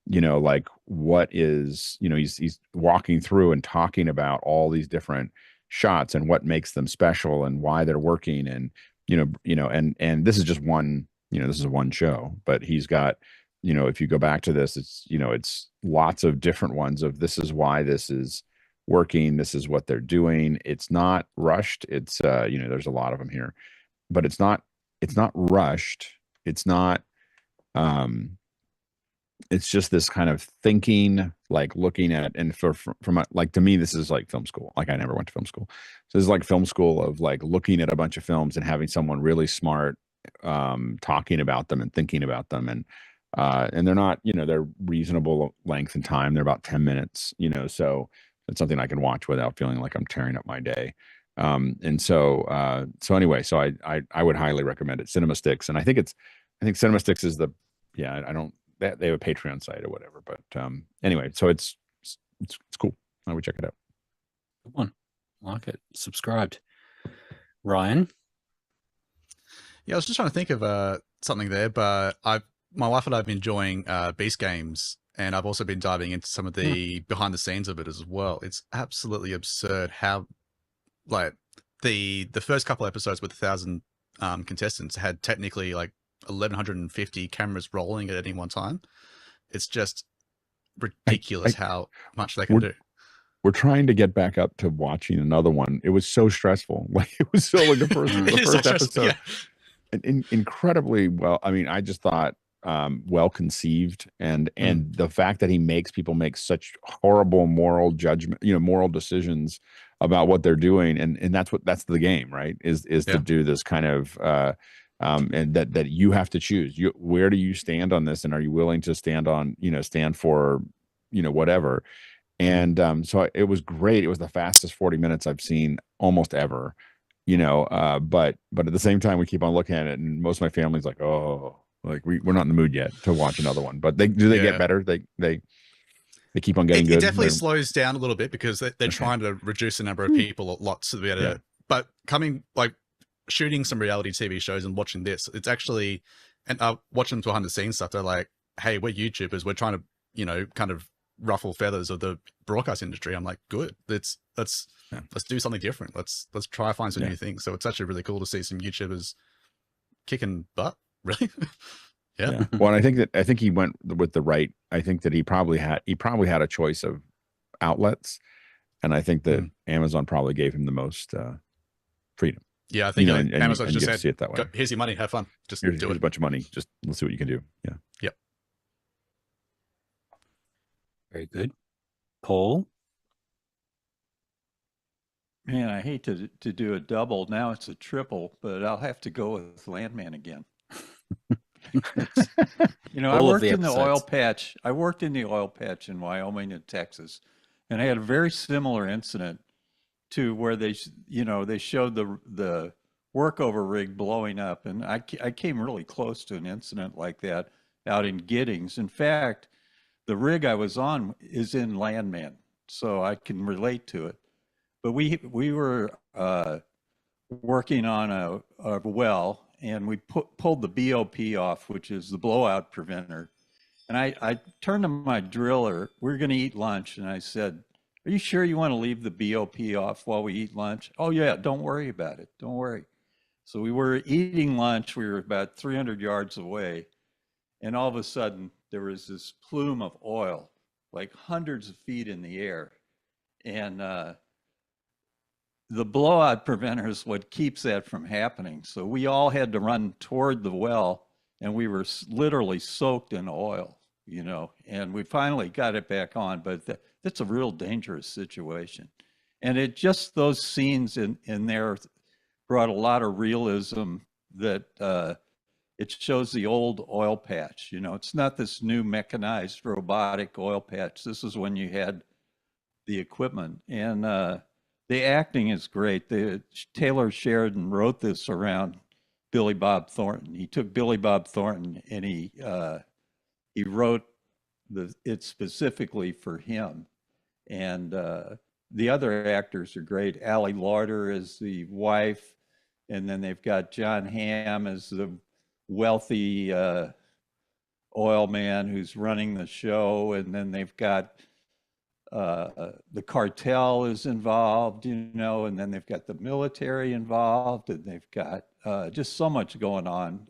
you know, like what is, you know, he's walking through and talking about all these different shots and what makes them special and why they're working, and and this is just one, you know, this is one show, but he's got, you know, if you go back to this, it's, you know, it's lots of different ones of this is why this is working. This is what they're doing. It's not rushed. It's you know, there's a lot of them here, but it's not rushed. It's not it's just this kind of thinking, like looking at, and from like, to me, this is like film school. Like, I never went to film school. So this is like film school of like looking at a bunch of films and having someone really smart talking about them and thinking about them. And they're not, you know, they're reasonable length and time. They're about 10 minutes, you know, so it's something I can watch without feeling like I'm tearing up my day. And so anyway, so I would highly recommend it. Cinema Sticks. And I think Cinema Sticks is the, yeah, I don't, they have a Patreon site or whatever, but anyway, so it's cool. I would check it out.
Good one. Like it. Subscribed. Ryan?
Yeah, I was just trying to think of something there, but my wife and I have been enjoying Beast Games, and I've also been diving into some of the behind the scenes of it as well. It's absolutely absurd how, like, the first couple episodes with 1,000 contestants had technically like 1,150 cameras rolling at any one time. It's just ridiculous how much they can do.
We're trying to get back up to watching another one. It was so stressful. Like, it was so like the first episode. Yeah. Incredibly well. I mean, I just thought well conceived, and the fact that he makes people make such horrible moral judgment, you know, moral decisions about what they're doing, and that's the game, right? Is to do this kind of and that you have to choose. Where do you stand on this, and are you willing to stand for, you know, whatever. And so it was great. It was the fastest 40 minutes I've seen almost ever, you know, but at the same time, we keep on looking at it, and most of my family's like, oh, like we're not in the mood yet to watch another one. But they get better. They keep on getting good.
It definitely slows down a little bit because they're trying to reduce the number of people a lot to be able to, but shooting some reality TV shows and watching this, it's actually, and watching behind the scenes stuff, they're like, hey, we're YouTubers, we're trying to, you know, kind of ruffle feathers of the broadcast industry. I'm like, good, let's do something different. Let's try find some new things. So it's actually really cool to see some YouTubers kicking butt, really. Yeah.
Well, I think he went with the right. I think that he probably had a choice of outlets, and I think that Amazon probably gave him the most freedom.
Yeah, I think
Amazon
just said,
see it that way.
Here's your money, have fun. Just
here's
do it.
A bunch of money. Just let's see what you can do. Yeah.
Yep.
Very good. Paul?
Man, I hate to do a double. Now it's a triple, but I'll have to go with Landman again. You know, I worked in the oil patch. I worked in the oil patch in Wyoming and Texas, and I had a very similar incident to where they showed the workover rig blowing up, and I came really close to an incident like that out in Giddings. In fact, the rig I was on is in Landman, so I can relate to it. But we were working on a well, and we pulled the BOP off, which is the blowout preventer. And I turned to my driller. We were going to eat lunch, and I said, "Are you sure you want to leave the BOP off while we eat lunch?" "Oh yeah, don't worry about it. Don't worry." So we were eating lunch. We were about 300 yards away, and all of a sudden there was this plume of oil, like hundreds of feet in the air, and the blowout preventer is what keeps that from happening. So we all had to run toward the well, and we were literally soaked in oil, you know, and we finally got it back on, but that's a real dangerous situation. And it just, those scenes in there brought a lot of realism that it shows the old oil patch. You know, it's not this new mechanized robotic oil patch. This is when you had the equipment, and the acting is great. Taylor Sheridan wrote this around Billy Bob Thornton. He took Billy Bob Thornton and he wrote it specifically for him. And the other actors are great. Allie Lauder is the wife, and then they've got John Hamm as the wealthy oil man who's running the show, and then they've got the cartel is involved, you know, and then they've got the military involved, and they've got just so much going on.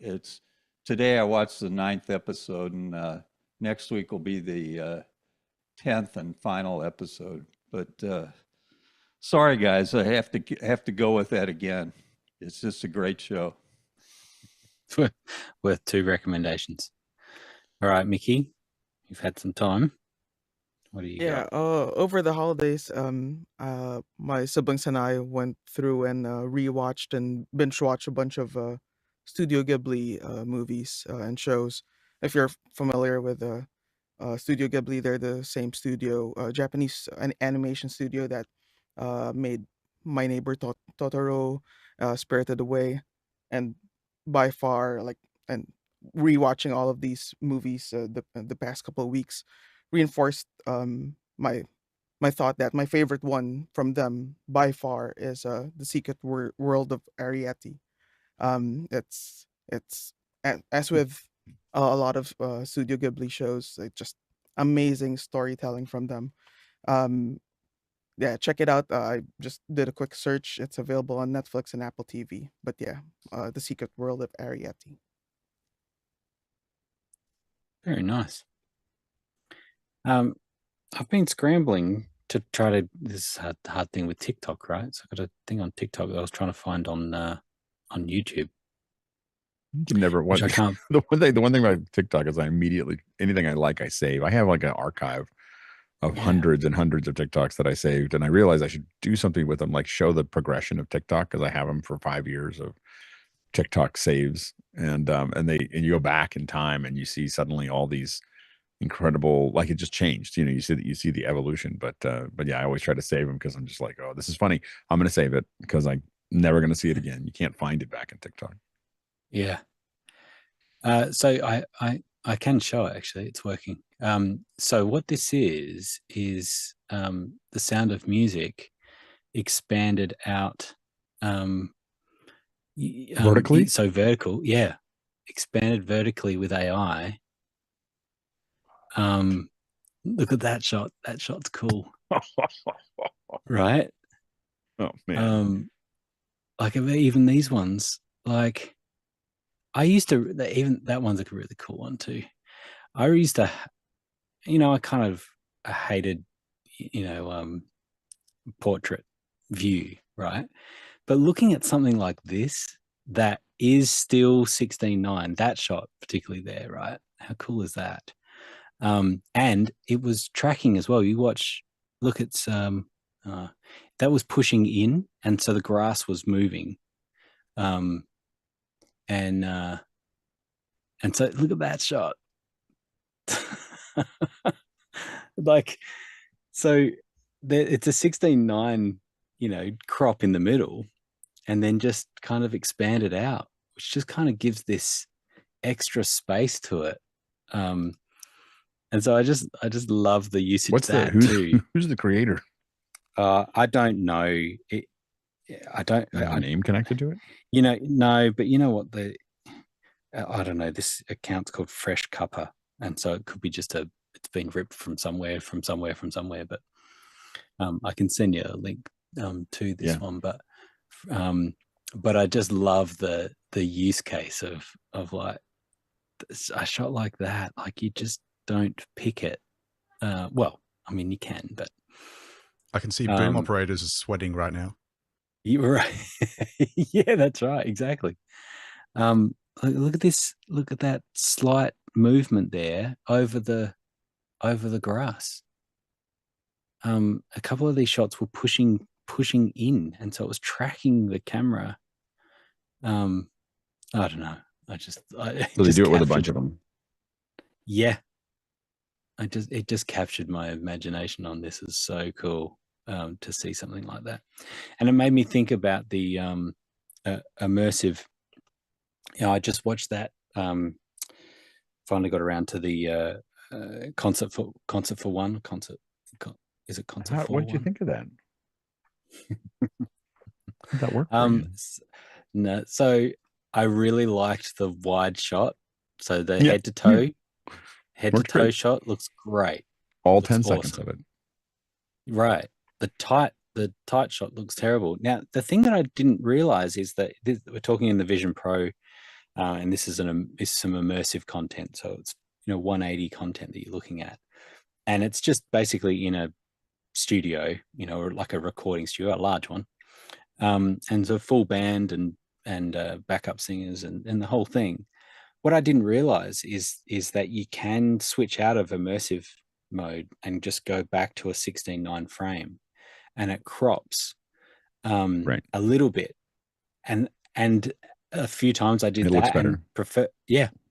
Today I watched the 9th episode, and next week will be the 10th and final episode. But Sorry, guys, I have to go with that again. It's just a great show.
Worth 2 recommendations. All right, Mickey, you've had some time. What do you got?
Over the holidays, my siblings and I went through and rewatched and binge watched a bunch of Studio Ghibli movies and shows. If you're familiar with Studio Ghibli, they're the same studio, Japanese animation studio that made My Neighbor Totoro, Spirited Away, and by far, like, and rewatching all of these movies the past couple of weeks reinforced my thought that my favorite one from them by far is the Secret World of Ariete. It's as with a lot of Studio Ghibli shows, like, just amazing storytelling from them. Um, yeah, check it out. I just did a quick search. It's available on Netflix and Apple TV. But yeah, the Secret World of Ariete.
Very nice. I've been scrambling to try to. This is a hard thing with TikTok, right? So I got a thing on TikTok that I was trying to find on YouTube.
You can never.
Which I can't.
The one thing about TikTok is I immediately, anything I like, I save. I have like an archive of hundreds and hundreds of TikToks that I saved, and I realized I should do something with them, like show the progression of TikTok, because I have them for 5 years of TikTok saves, and you go back in time and you see suddenly all these incredible, like, it just changed. You see the evolution, but yeah, I always try to save them because I'm just like, oh, this is funny. I'm going to save it because I'm never going to see it again. You can't find it back in TikTok.
Yeah. So I can show it, actually. It's working. So what this is The Sound of Music expanded out
vertically.
So vertical, yeah, expanded vertically with AI. Look at that shot. That shot's cool. Right?
Oh man.
Like, even these ones, like, I used to, even that one's a really cool one too. I used to, I kind of hated, portrait view, right? But looking at something like this, that is still 16:9, that shot particularly there, right? How cool is that? And it was tracking as well. Look, it's that was pushing in, and so the grass was moving. And so look at that shot. Like, so it's a 16:9, crop in the middle, and then just kind of expanded out, which just kind of gives this extra space to it. And so I just love the usage of that too.
Who's the creator?
I don't know. I don't.
A name connected to it?
No, but you know what? I don't know. This account's called Fresh Cuppa, and so it could be just it's been ripped from somewhere. But I can send you a link to this one. But I just love the use case of like a shot like that. Like, you just don't pick it. Well, I mean, you can, but
I can see boom operators are sweating right now.
You're right. Yeah, that's right. Exactly. Look at this. Look at that slight movement there over the grass. A couple of these shots were pushing in, and so it was tracking the camera. I don't know.
So they do it with a bunch of them.
Yeah. It just captured my imagination on this. Is so cool to see something like that, and it made me think about the immersive. I just watched that. Finally got around to the concert for one. Is it concert for?
What did you think of that? How'd that work?
No, so I really liked the wide shot. So the head to toe shot looks great.
All 10 seconds of it.
Right. The tight shot looks terrible. Now, the thing that I didn't realize is that we're talking in the Vision Pro, and this is some immersive content. So it's 180 content that you're looking at, and it's just basically in a studio, you know, or like a recording studio, a large one, and the full band and backup singers and the whole thing. What I didn't realize is that you can switch out of immersive mode and just go back to a 16:9 frame, and it crops
Right.
a little bit, and a few times I did
It
that
looks better.
and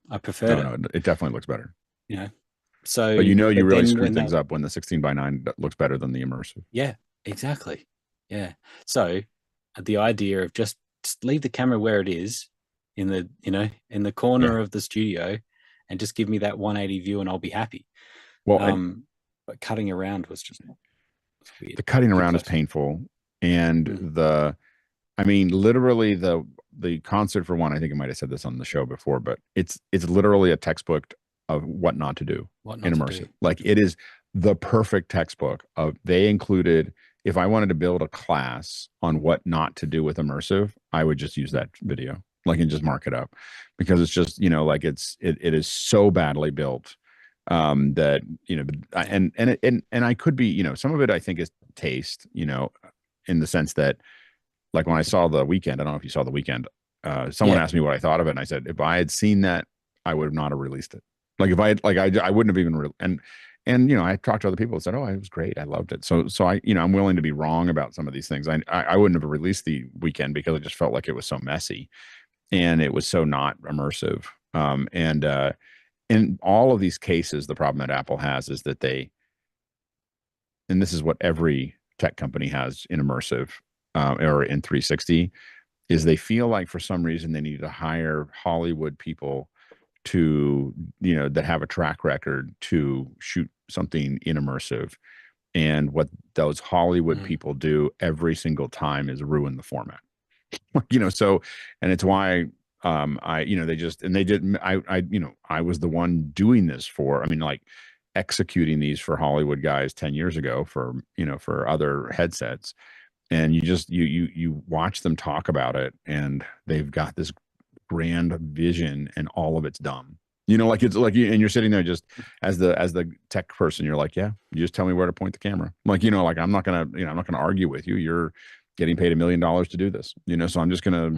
I preferred
No, it definitely looks better.
you know. So
but you know, you really
then
screw things up when the 16:9 looks better than the immersive.
Yeah, exactly. Yeah. So the idea of just leave the camera where it is in the, you know, in the corner of the studio, and just give me that 180 view and I'll be happy.
Well,
but cutting around was just weird.
The cutting around is painful. And I mean, literally the concert, for one, I think I might have said this on the show before, but it's literally a textbook of what not to do in immersive. Like, it is the perfect textbook of, they included, if I wanted to build a class on what not to do with immersive, I would just use that video, like, and just mark it up, because it's just, you know, like, it is so badly built that, you know, and I could be, you know, some of it I think is taste, you know, in the sense that, like, when I saw The Weeknd, I don't know if you saw The Weeknd, someone asked me what I thought of it, and I said, if I had seen that, I would not have released it. Like, if I had, like, I wouldn't have even and you know, I talked to other people and said, oh, it was great, I loved it. So I, you know, I'm willing to be wrong about some of these things. I wouldn't have released The Weeknd because I just felt like it was so messy and it was so not immersive. In all of these cases, the problem that Apple has is that and this is what every tech company has in immersive or in 360, is they feel like for some reason they need to hire Hollywood people to, you know, that have a track record to shoot something in immersive. And what those Hollywood people do every single time is ruin the format. You know, so, and it's why you know, I was the one doing this for, I mean, like, executing these for Hollywood guys 10 years ago for, you know, for other headsets. And you just, you watch them talk about it, and they've got this grand vision and all of it's dumb. You know, like, it's like, and you're sitting there just as the tech person, you're like, yeah, you just tell me where to point the camera. Like, you know, like, I'm not gonna argue with you. You're getting paid $1 million to do this, you know, so I'm just gonna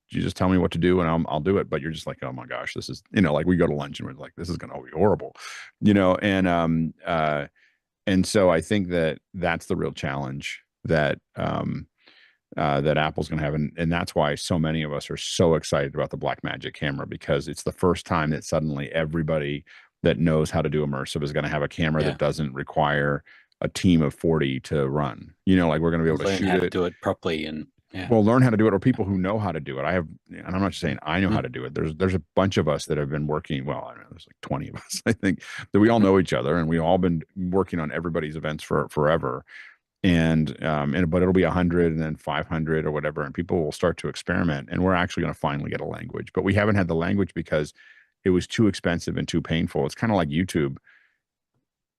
you just tell me what to do and I'll do it. But you're just like, oh my gosh, this is, you know, like, we go to lunch and we're like, this is gonna be horrible, you know. And so I think that that's the real challenge that that Apple's going to have. And that's why so many of us are so excited about the Blackmagic camera, because it's the first time that suddenly everybody that knows how to do immersive is going to have a camera that doesn't require a team of 40 to run. You know, like, we're going to be able to shoot it,
do it properly, and
well, learn how to do it, or people who know how to do it. And I'm not just saying I know how to do it. There's a bunch of us that have been working. Well, I don't know, there's like 20 of us, I think, that we all know each other, and we've all been working on everybody's events for forever. But it'll be 100 and then 500 or whatever, and people will start to experiment, and we're actually going to finally get a language. But we haven't had the language because it was too expensive and too painful. It's kind of like YouTube.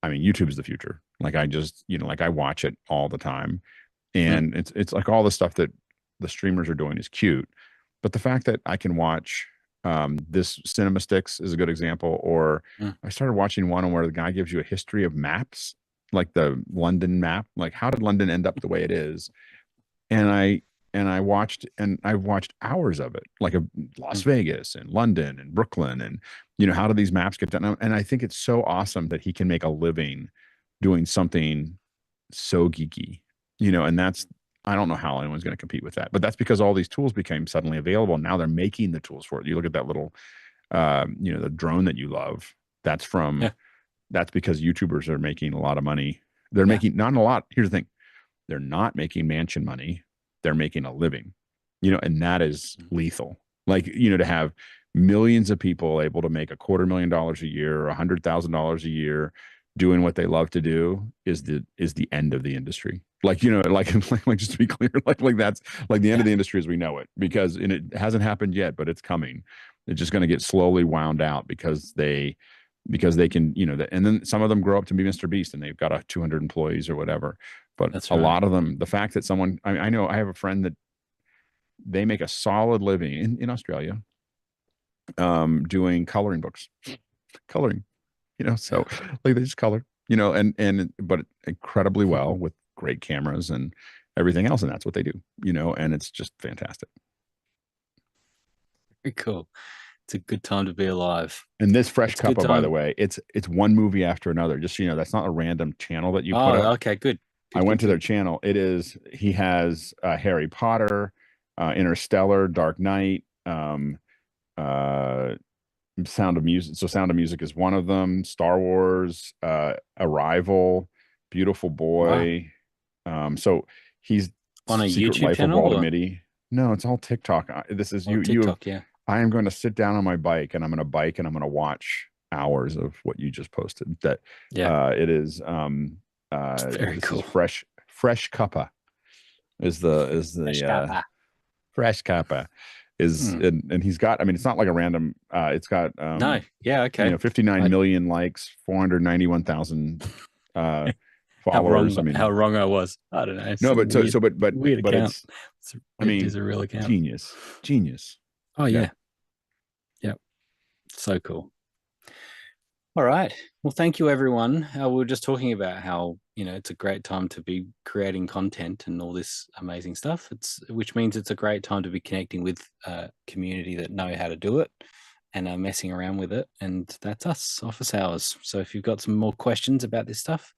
I mean, YouTube is the future. Like, I just, you know, like, I watch it all the time, and it's like, all the stuff that the streamers are doing is cute, but the fact that I can watch this Cinema Sticks is a good example. Or I started watching one where the guy gives you a history of maps, like the London map, like, how did London end up the way it is? And I've watched hours of it, like, of Las Vegas and London and Brooklyn, and, you know, how do these maps get done? And I think it's so awesome that he can make a living doing something so geeky, you know. And I don't know how anyone's going to compete with that, but that's because all these tools became suddenly available. Now they're making the tools for it. You look at that little, you know, the drone that you love, that's because YouTubers are making a lot of money. They're making not a lot. Here's the thing. They're not making mansion money. They're making a living, you know, and that is lethal. Like, you know, to have millions of people able to make $250,000 a year, $100,000 a year, doing what they love to do is the end of the industry. Like, you know, like just to be clear, like that's like the end of the industry as we know it, because, and it hasn't happened yet, but it's coming. It's just going to get slowly wound out because they can, you know, and then some of them grow up to be Mr. Beast and they've got 200 employees or whatever. But that's a lot of them, the fact that someone, I know I have a friend that they make a solid living in Australia doing coloring books, you know, so like, they just color, you know, but incredibly well with great cameras and everything else. And that's what they do, you know, and it's just fantastic.
Very cool. It's a good time to be alive.
And this Fresh Cuppa, by the way, it's one movie after another. Just so you know, that's not a random channel that you put up.
Okay, good.
I went to their channel. He has Harry Potter, Interstellar, Dark Knight, Sound of Music. So Sound of Music is one of them. Star Wars, Arrival, Beautiful Boy. Wow. So he's
on a
Secret
YouTube
Life
channel.
Of Walter Mitty. No, it's all TikTok. This is
TikTok, yeah.
I am going to sit down on my bike and I'm going to bike and I'm going to watch hours of what you just posted. That it is
very cool.
Fresh Cuppa is the Fresh Cuppa is and he's got, I mean, it's not like a random it's got
no, yeah, okay,
you know, 59 million likes, 491,000 followers.
How wrong I was. I don't know.
No, but weird, but
account.
It's
a real account.
Genius.
Oh yeah. So cool. All right. Well, thank you, everyone. We were just talking about how, you know, it's a great time to be creating content and all this amazing stuff. Which means it's a great time to be connecting with a community that know how to do it and are messing around with it. And that's us, Office Hours. So if you've got some more questions about this stuff,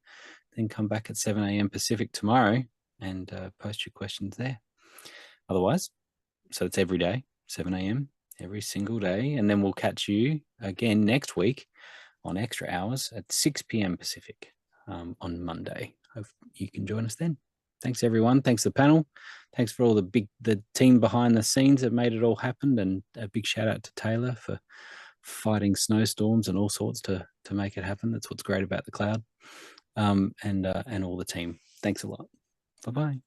then come back at 7 a.m. Pacific tomorrow and post your questions there. Otherwise, so it's every day, 7 a.m. every single day. And then we'll catch you again next week on Extra Hours at 6 p.m. Pacific on Monday. Hope you can join us then. Thanks, everyone. Thanks to the panel. Thanks for all the team behind the scenes that made it all happen. And a big shout out to Taylor for fighting snowstorms and all sorts to make it happen. That's what's great about the cloud. And all the team. Thanks a lot. Bye-bye.